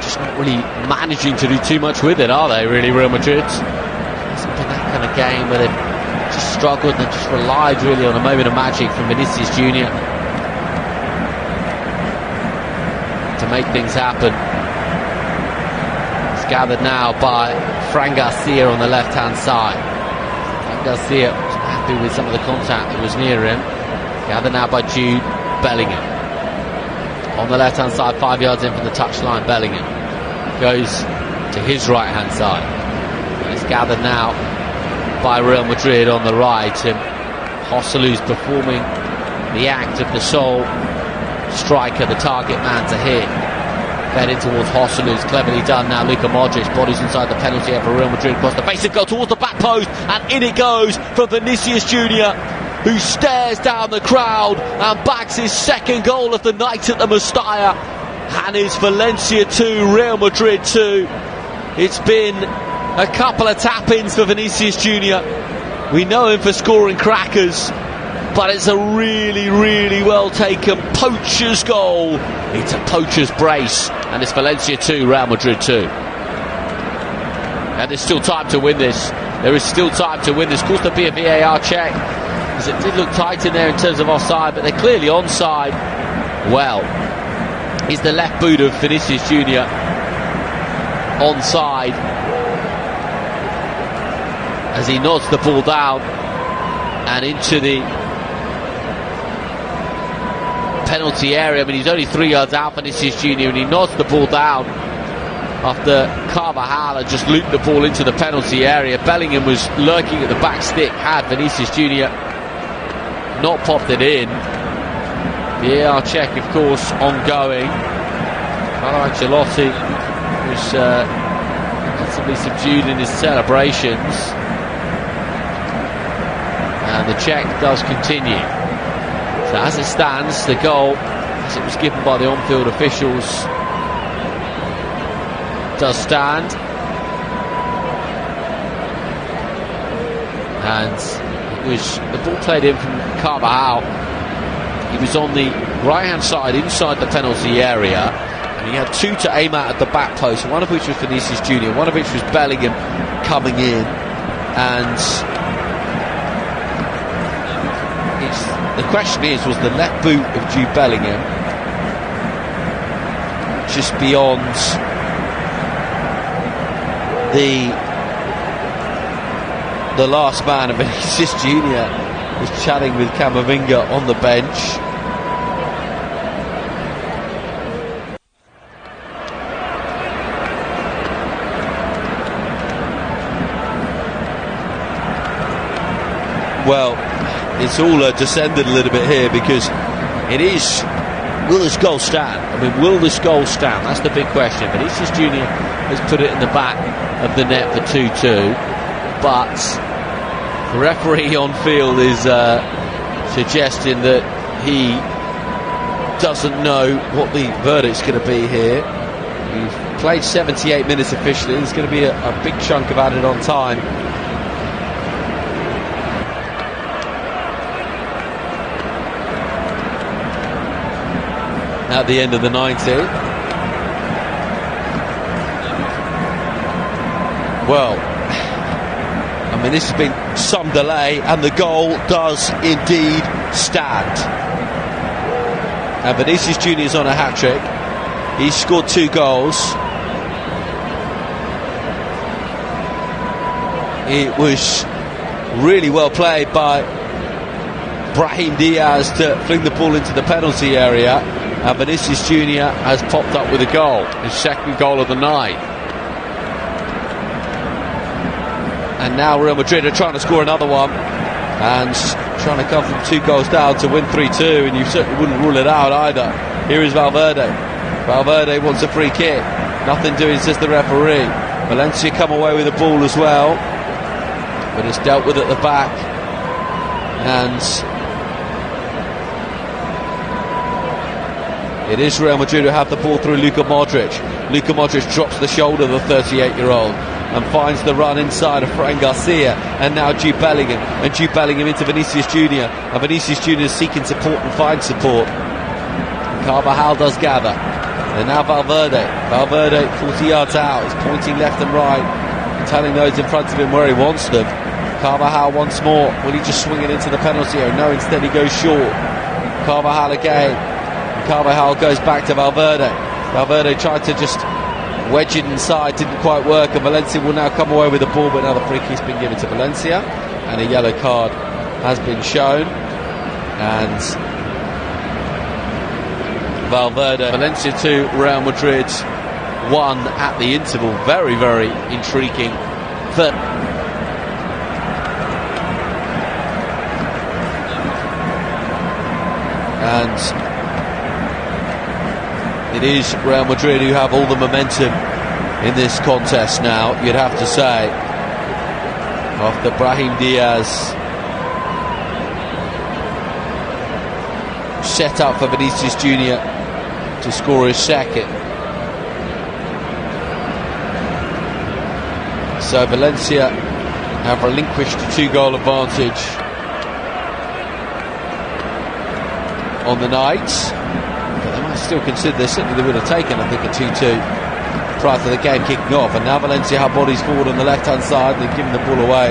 just not really managing to do too much with it, are they, really, Real Madrid? It hasn't been that kind of game where they've just struggled and just relied really on a moment of magic from Vinícius Júnior to make things happen. It's gathered now by Fran Garcia on the left hand side. Fran Garcia was happy with some of the contact that was near him. Gathered now by Jude Bellingham on the left hand side, 5 yards in from the touchline. Bellingham goes to his right hand side, and it's gathered now by Real Madrid on the right, and Joselu's performing the act of the sole striker, the target man to hit. Heading towards Joselu, cleverly done now. Luka Modric, bodies inside the penalty area for Real Madrid, across the basic goal towards the back post, and in it goes from Vinícius Júnior, who stares down the crowd and bags his second goal of the night at the Mestalla, and it's Valencia 2, Real Madrid 2. It's been a couple of tap-ins for Vinícius Júnior. We know him for scoring crackers, but it's a really, really well taken poacher's goal. It's a poacher's brace, and it's Valencia 2, Real Madrid 2. And there's still time to win this. There is still time to win this. Of course, there'll be a VAR check, because it did look tight in there in terms of offside, but they're clearly onside. Well, is the left boot of Vinícius Júnior onside as he nods the ball down and into the penalty area. I mean, he's only 3 yards out, Vinícius Júnior, and he nods the ball down after Carvajal had just looped the ball into the penalty area. Bellingham was lurking at the back stick, had Vinícius Júnior not popped it in. The VAR check, of course, ongoing. Carlo Ancelotti was possibly subdued in his celebrations, and the check does continue. So as it stands, the goal, as it was given by the on-field officials, does stand, and it was the ball played in from Carvajal. He was on the right hand side inside the penalty area, and And he had two to aim at the back post, one of which was Vinícius Júnior, one of which was Bellingham coming in. And the question is, was the left boot of Jude Bellingham just beyond the last man? And Vinícius Júnior was chatting with Camavinga on the bench. Well, it's all descended a little bit here, because it is, will this goal stand? I mean, will this goal stand? That's the big question. Vinícius Júnior has put it in the back of the net for 2-2, but the referee on field is suggesting that he doesn't know what the verdict's going to be here. We've played 78 minutes officially. There's going to be a big chunk of added on time. At the end of the 90. Well, I mean, this has been some delay, and the goal does indeed stand. And Vinícius Júnior's on a hat-trick. He's scored 2 goals. It was really well played by Brahim Diaz to fling the ball into the penalty area. And Vinícius Júnior has popped up with a goal, his second goal of the night. And now Real Madrid are trying to score another one, and trying to come from 2 goals down to win 3-2, and you certainly wouldn't rule it out either. Here is Valverde. Valverde wants a free kick. Nothing doing, says the referee. Valencia come away with the ball as well, but it's dealt with at the back. And it is Real Madrid who have the ball through Luka Modric. Luka Modric drops the shoulder of the 38-year-old and finds the run inside of Fran Garcia, and now Jude Bellingham, and Jude Bellingham into Vinícius Júnior, and Vinícius Júnior seeking support and finds support. Carvajal does gather, and now Valverde 40 yards out, is pointing left and right, telling those in front of him where he wants them. Carvajal once more, will he just swing it into the penalty area? No, instead he goes short. Carvajal again. Carvajal goes back to Valverde. Valverde tried to just wedge it inside, didn't quite work, and Valencia will now come away with the ball, but now the free kick's been given to Valencia, and a yellow card has been shown. And Valverde, Valencia 2, Real Madrid 1 at the interval. Very, very intriguing. And it is Real Madrid who have all the momentum in this contest now, you'd have to say, after Brahim Diaz set up for Vinícius Júnior to score his second. So Valencia have relinquished a 2-goal advantage on the night. Still consider this, certainly they would have taken, I think, a 2-2 prior to the game kicking off. And now Valencia have bodies forward on the left hand side. They've given the ball away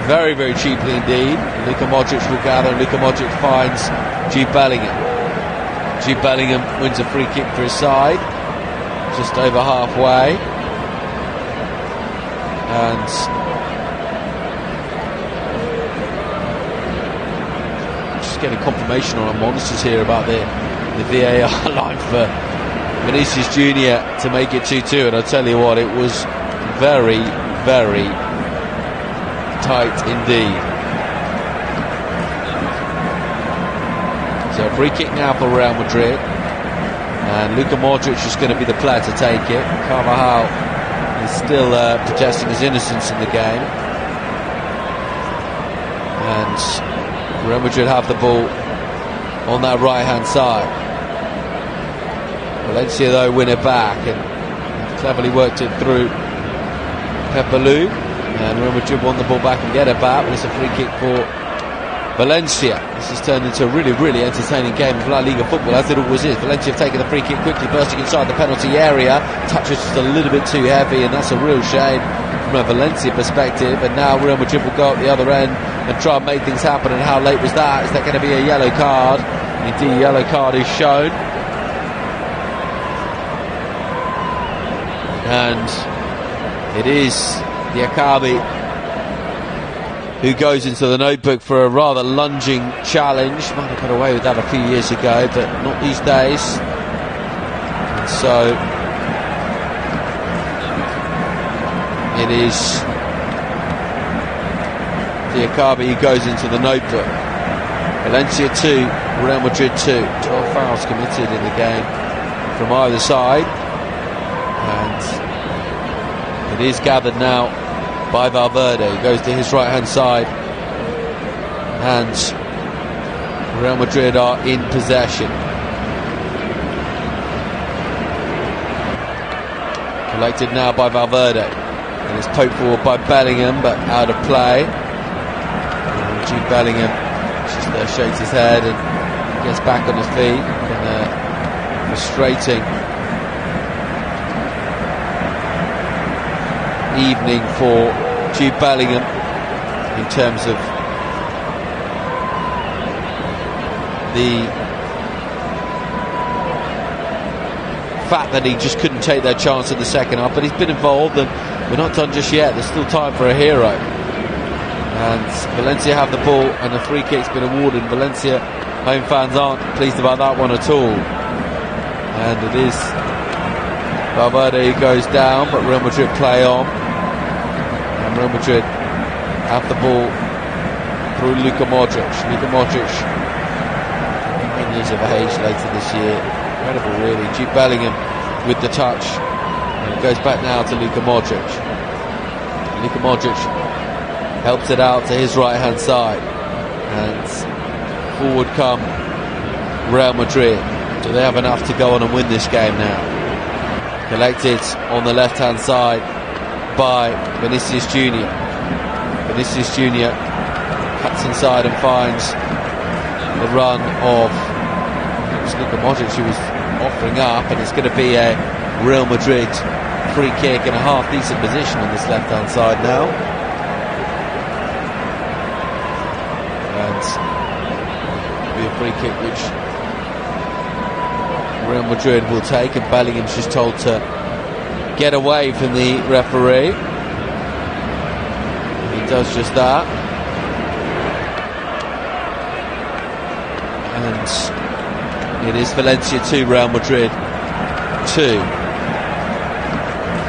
very, very cheaply indeed. Luka Modric will gather. Luka Modric finds Jude Bellingham. Jude Bellingham wins a free kick for his side, just over halfway. And just getting confirmation on our monitors here about the VAR line for Vinícius Júnior to make it 2-2, and I tell you what, it was very, very tight indeed. So a free kick now for Real Madrid, and Luka Modric is going to be the player to take it. Carvajal is still protesting his innocence in the game, and Real Madrid have the ball on that right hand side. Valencia though win it back and cleverly worked it through Pepelu, and Real Madrid won the ball back and get it back, but it's a free kick for Valencia. This has turned into a really, really entertaining game of La Liga football, as it always is. Valencia have taken the free kick quickly, bursting inside the penalty area. Touch is just a little bit too heavy, and that's a real shame from a Valencia perspective. And now Real Madrid will go at the other end and try and make things happen. And how late was that? Is that going to be a yellow card? Indeed, a yellow card is shown. And it is Diakabi who goes into the notebook for a rather lunging challenge. Might have got away with that a few years ago, but not these days. And so it is Diakabi who goes into the notebook. Valencia 2, Real Madrid 2. 12 fouls committed in the game from either side. And it is gathered now by Valverde, who goes to his right hand side, and Real Madrid are in possession. Collected now by Valverde, and it's poked forward by Bellingham, but out of play. And Jude Bellingham just shakes his head and gets back on his feet. And frustrating evening for Jude Bellingham in terms of the fact that he just couldn't take their chance in the second half, but he's been involved, and we're not done just yet. There's still time for a hero. And Valencia have the ball, and the free kick's been awarded. Valencia home fans aren't pleased about that one at all, and it is Valverde who goes down, but Real Madrid play on. And Real Madrid have the ball through Luka Modric. Luka Modric, 9 years of age later this year. Incredible, really. Jude Bellingham with the touch. And it goes back now to Luka Modric. Luka Modric helps it out to his right-hand side. And forward come Real Madrid. Do they have enough to go on and win this game now? Collected on the left-hand side by Vinícius Júnior. Vinícius Júnior cuts inside and finds the run of Luka Modric, who was offering up, and it's going to be a Real Madrid free kick in a half-decent position on this left-hand side now. And it'll be a free kick which Real Madrid will take, and Bellingham's just told to get away from the referee. He does just that. And it is Valencia 2, Real Madrid 2.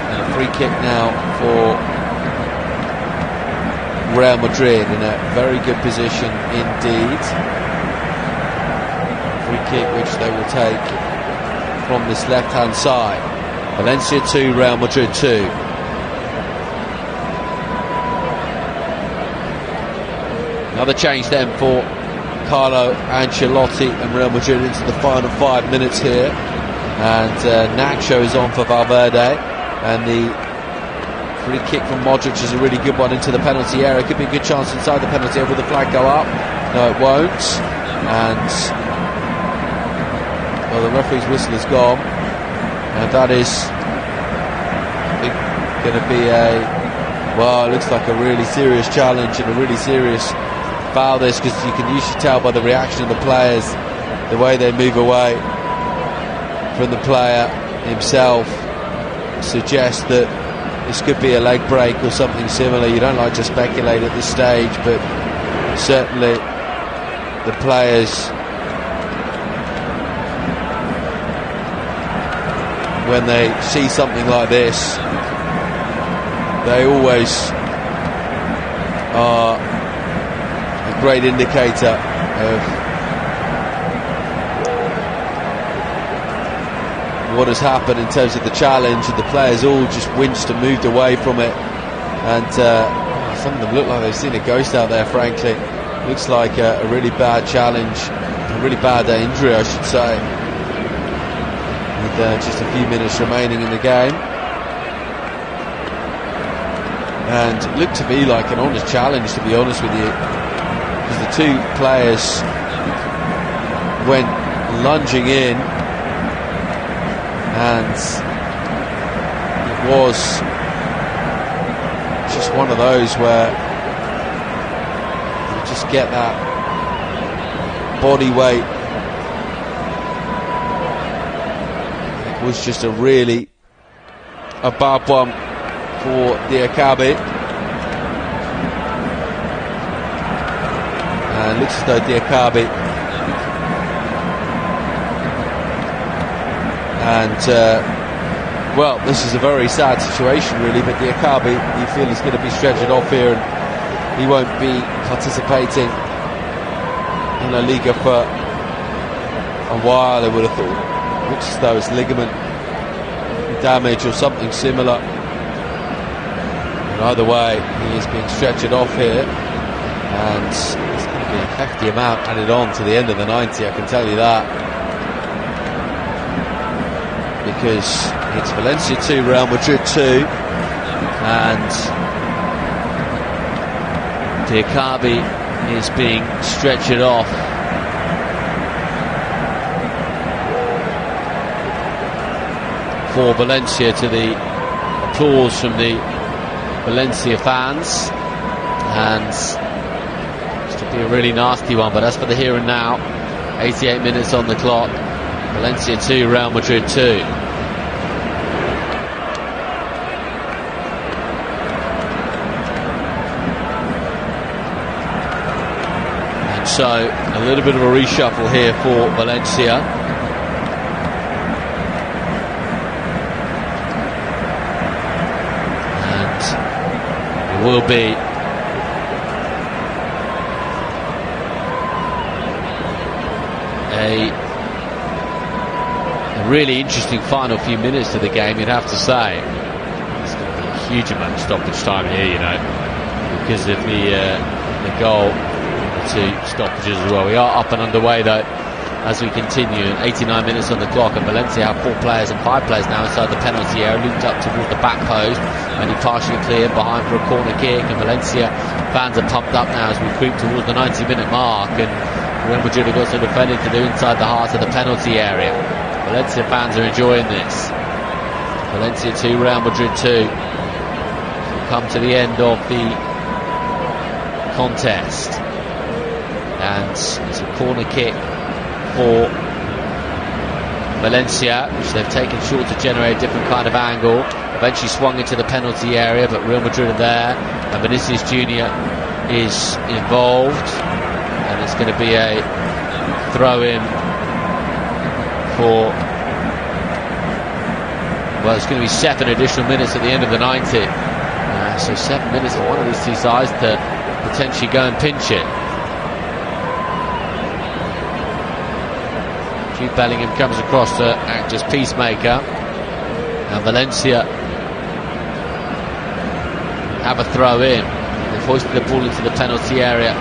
And a free kick now for Real Madrid in a very good position indeed. Free kick which they will take from this left-hand side. Valencia 2, Real Madrid 2. Another change then for Carlo Ancelotti and Real Madrid into the final 5 minutes here. And Nacho is on for Valverde. And the free kick from Modric is a really good one into the penalty area. Could be a good chance inside the penalty area. Will the flag go up? No, it won't. And well, the referee's whistle is gone, and that is going to be a, well, it looks like a really serious challenge and a really serious foul this, because you can usually tell by the reaction of the players, the way they move away from the player himself suggests that this could be a leg break or something similar. You don't like to speculate at this stage, but certainly the players, when they see something like this, they always are a great indicator of what has happened in terms of the challenge, and the players all just winced and moved away from it. And some of them look like they've seen a ghost out there, frankly. Looks like a really bad challenge, a really bad injury, I should say. With just a few minutes remaining in the game. And it looked to me like an honest challenge, to be honest with you, because the two players went lunging in, and it was just one of those where you just get that body weight. It was just a bad one for Diakabi. And looks as though Diakabi well, this is a very sad situation really, but Diakabi, you feel he's going to be stretched off here, and he won't be participating in La Liga for a while. I would have thought. Looks as though it's ligament damage or something similar. But either way, he is being stretched off here, and it's going to be a hefty amount added on to the end of the 90, I can tell you that, because it's Valencia 2, Real Madrid 2, and Diakabi is being stretched off. For Valencia, to the applause from the Valencia fans, and it's to be a really nasty one, but as for the here and now, 88 minutes on the clock, Valencia 2, Real Madrid 2. And so a little bit of a reshuffle here for Valencia. Will be a really interesting final few minutes to the game, you'd have to say. It's going to be a huge amount of stoppage time here, you know, because of the goal, the two stoppages as well. We are up and underway though as we continue, and 89 minutes on the clock, and Valencia have 4 players and 5 players now inside the penalty area, looped up toward the back post, and he partially cleared behind for a corner kick, and Valencia fans are pumped up now as we creep towards the 90-minute mark, and Real Madrid have got some defending to do inside the heart of the penalty area. Valencia fans are enjoying this. Valencia 2, Real Madrid 2. We'll come to the end of the contest, and it's a corner kick for Valencia, which they've taken short to generate a different kind of angle. Eventually swung into the penalty area, but Real Madrid are there, and Vinícius Júnior is involved, and it's going to be a throw-in for, well, it's going to be 7 additional minutes at the end of the 90. So 7 minutes for one of these two sides to potentially go and pinch it. Jude Bellingham comes across to act as peacemaker, and Valencia have a throw in. They've hoisted the ball into the penalty area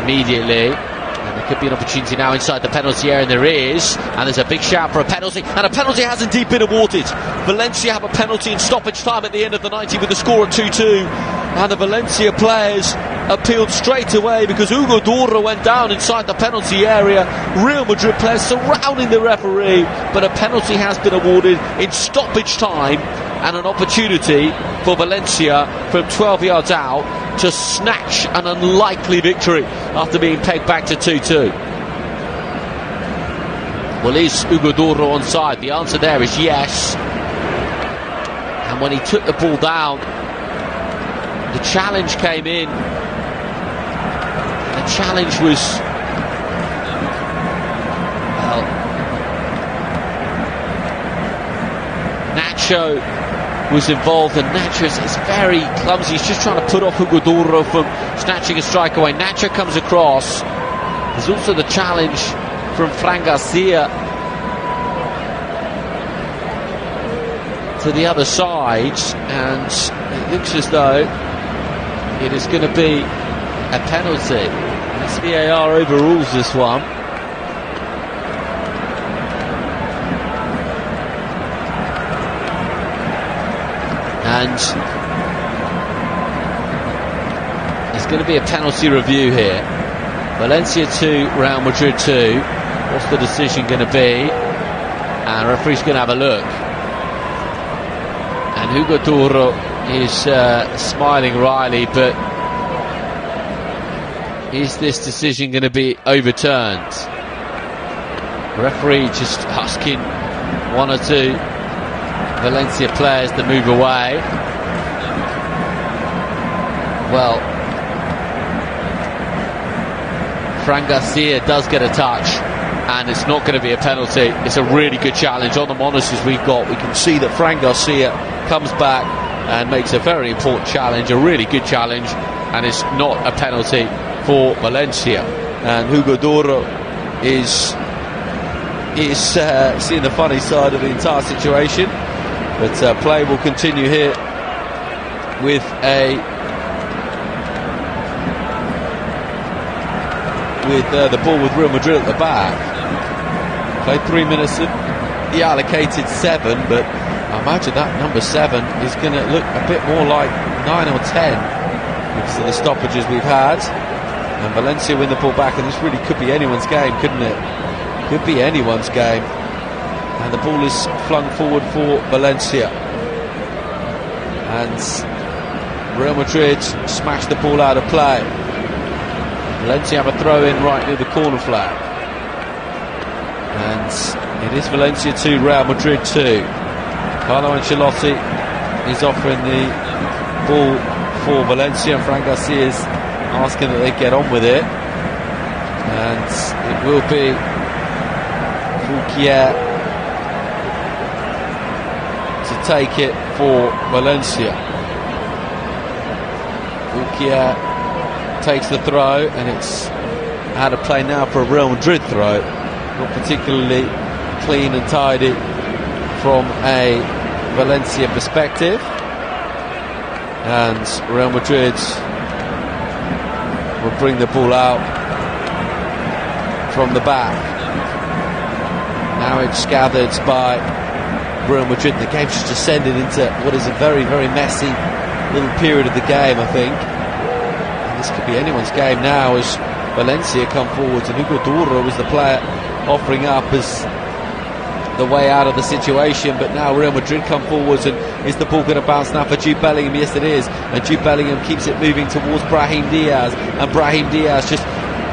immediately, and there could be an opportunity now inside the penalty area, and there is, and there's a big shout for a penalty, and a penalty has indeed been awarded. Valencia have a penalty in stoppage time at the end of the 90 with the score at 2-2, and the Valencia players appealed straight away because Hugo Duro went down inside the penalty area. Real Madrid players surrounding the referee, but a penalty has been awarded in stoppage time, and an opportunity for Valencia from 12 yards out to snatch an unlikely victory after being pegged back to 2-2. Well, is Hugo Duro onside? The answer there is yes. And when he took the ball down, the challenge came in. The challenge was, well, Nacho was involved, and Nacho is very clumsy. He's just trying to put off Hugo Duro from snatching a strike away. Nacho comes across. There's also the challenge from Fran Garcia to the other side, and it looks as though it is going to be a penalty. This VAR overrules this one. And there's going to be a penalty review here. Valencia 2, Real Madrid 2. What's the decision going to be? And the referee's going to have a look. And Hugo Toro is smiling wryly, but is this decision going to be overturned? The referee just asking one or two Valencia players to move away. Well, Fran Garcia does get a touch, and it's not going to be a penalty. It's a really good challenge. On the monitors we've got, we can see that Fran Garcia comes back and makes a very important challenge, a really good challenge, and it's not a penalty for Valencia. And Hugo Toro is seeing the funny side of the entire situation, but play will continue here with the ball with Real Madrid at the back. Played 3 minutes of the allocated 7, but I imagine that number 7 is going to look a bit more like 9 or 10 because of the stoppages we've had. And Valencia win the ball back, and this really could be anyone's game, couldn't it? Could be anyone's game. And the ball is flung forward for Valencia, and Real Madrid smash the ball out of play. Valencia have a throw in right near the corner flag, and it is Valencia 2, Real Madrid 2. Carlo Ancelotti is offering the ball for Valencia, and Fran Garcia is asking that they get on with it, and it will be Fouquier to take it for Valencia. Fouquier takes the throw, and it's out of play now for a Real Madrid throw. Not particularly clean and tidy from a Valencia perspective, and Real Madrid will bring the ball out from the back. Now it's gathered by Real Madrid. The game's just descended into what is a very, very messy little period of the game, I think. And this could be anyone's game now as Valencia come forwards, and Hugo Toro was the player offering up as the way out of the situation, but now Real Madrid come forwards, and is the ball going to bounce now for Jude Bellingham? Yes, it is, and Jude Bellingham keeps it moving towards Brahim Diaz, and Brahim Diaz just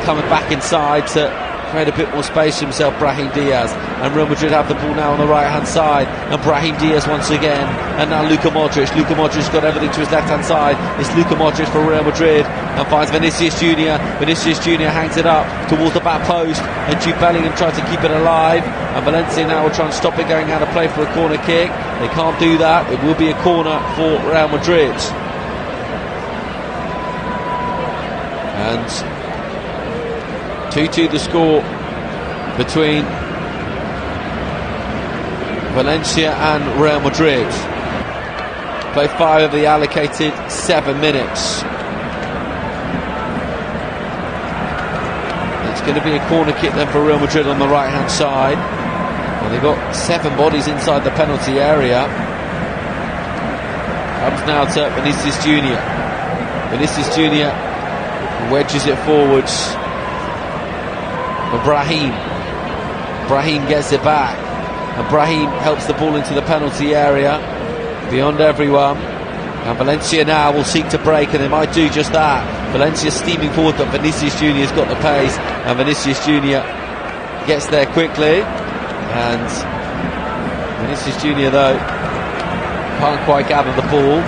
coming back inside to create a bit more space for himself, Brahim Diaz. And Real Madrid have the ball now on the right hand side, and Brahim Diaz once again, and now Luka Modric. Luka Modric's got everything to his left hand side. It's Luka Modric for Real Madrid, and finds Vinícius Júnior. Vinícius Júnior hangs it up towards the back post, and Jude Bellingham tries to keep it alive, and Valencia now will try and stop it going out of play for a corner kick. They can't do that. It will be a corner for Real Madrid. And 2-2 the score between Valencia and Real Madrid. Play 5 of the allocated 7 minutes. It's going to be a corner kick then for Real Madrid on the right hand side, and they've got 7 bodies inside the penalty area. Comes now to Vinícius Júnior. Vinícius Júnior wedges it forwards for Brahim. Brahim gets it back, and Brahim helps the ball into the penalty area beyond everyone, and Valencia now will seek to break, and they might do just that. Valencia steaming forward, but Vinícius Júnior's got the pace, and Vinícius Júnior gets there quickly, and Vinícius Júnior though can't quite gather the ball,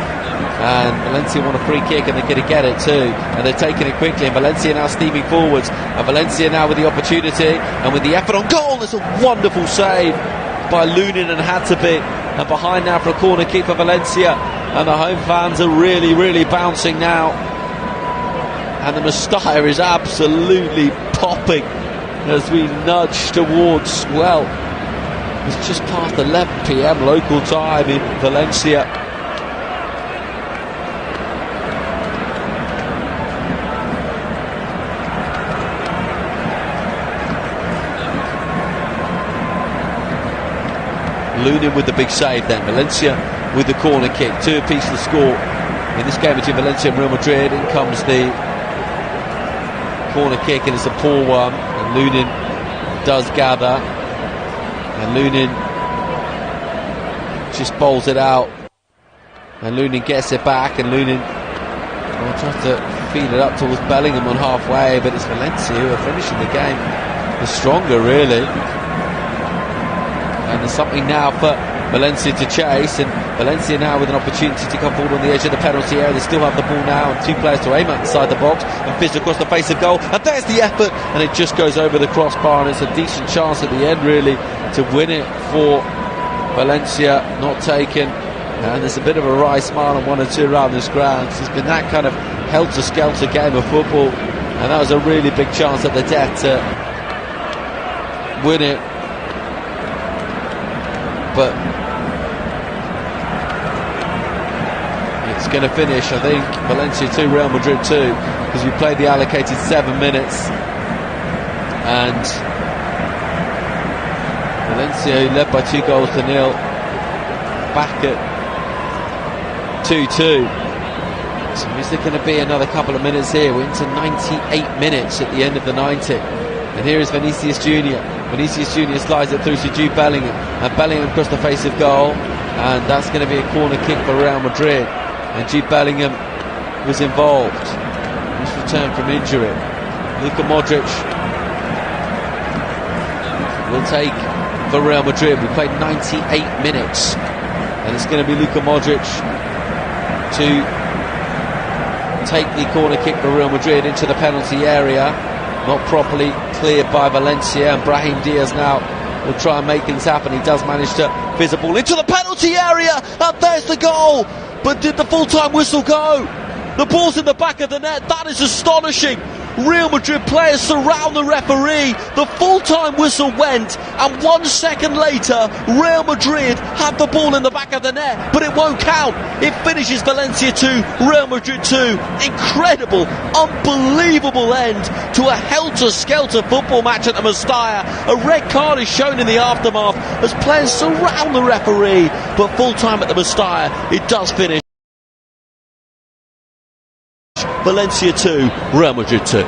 and Valencia want a free kick, and they're going to get it too, and they're taking it quickly, and Valencia now steaming forwards, and Valencia now with the opportunity and with the effort on goal. There's a wonderful save by Lunin and had to be, and behind now for a corner kick for Valencia, and the home fans are really, really bouncing now, and the Mestalla is absolutely popping as we nudge towards, well, it's just past 11 PM local time in Valencia. Lunin with the big save then. Valencia with the corner kick. 2 apiece to score in this game between Valencia and Real Madrid. In comes the corner kick, and it's a poor one, and Lunin does gather, and Lunin just bowls it out, and Lunin gets it back, and Lunin tries to feed it up towards Bellingham on halfway, but it's Valencia who are finishing the game the stronger, really. And there's something now for Valencia to chase, and Valencia now with an opportunity to come forward on the edge of the penalty area. They still have the ball now, and two players to aim at inside the box, and fizz across the face of goal, and there's the effort, and it just goes over the crossbar, and it's a decent chance at the end, really, to win it for Valencia. Not taken, and there's a bit of a wry smile on one or two around this ground. It's been that kind of helter-skelter game of football, and that was a really big chance at the death to win it. But it's going to finish, I think, Valencia 2, Real Madrid 2, because we played the allocated 7 minutes, and Valencia, who led by 2-0, back at 2-2. So is there going to be another couple of minutes here? We're into 98 minutes at the end of the 90, and here is Vinícius Júnior. Vinícius Júnior slides it through to Jude Bellingham, and Bellingham across the face of goal, and that's going to be a corner kick for Real Madrid, and Jude Bellingham was involved. He's returned from injury. Luka Modric will take for Real Madrid. We played 98 minutes, and it's going to be Luka Modric to take the corner kick for Real Madrid into the penalty area. Not properly cleared by Valencia, and Brahim Diaz now will try and make things happen. He does manage to fizz a ball into the penalty area, and there's the goal. But did the full-time whistle go? The ball's in the back of the net. That is astonishing. Real Madrid players surround the referee. The full-time whistle went, and 1 second later Real Madrid had the ball in the back of the net, but it won't count. It finishes Valencia 2, Real Madrid 2. Incredible, unbelievable end to a helter-skelter football match at the Mestalla. A red card is shown in the aftermath as players surround the referee, but full-time at the Mestalla, it does finish Valencia 2, Real Madrid 2.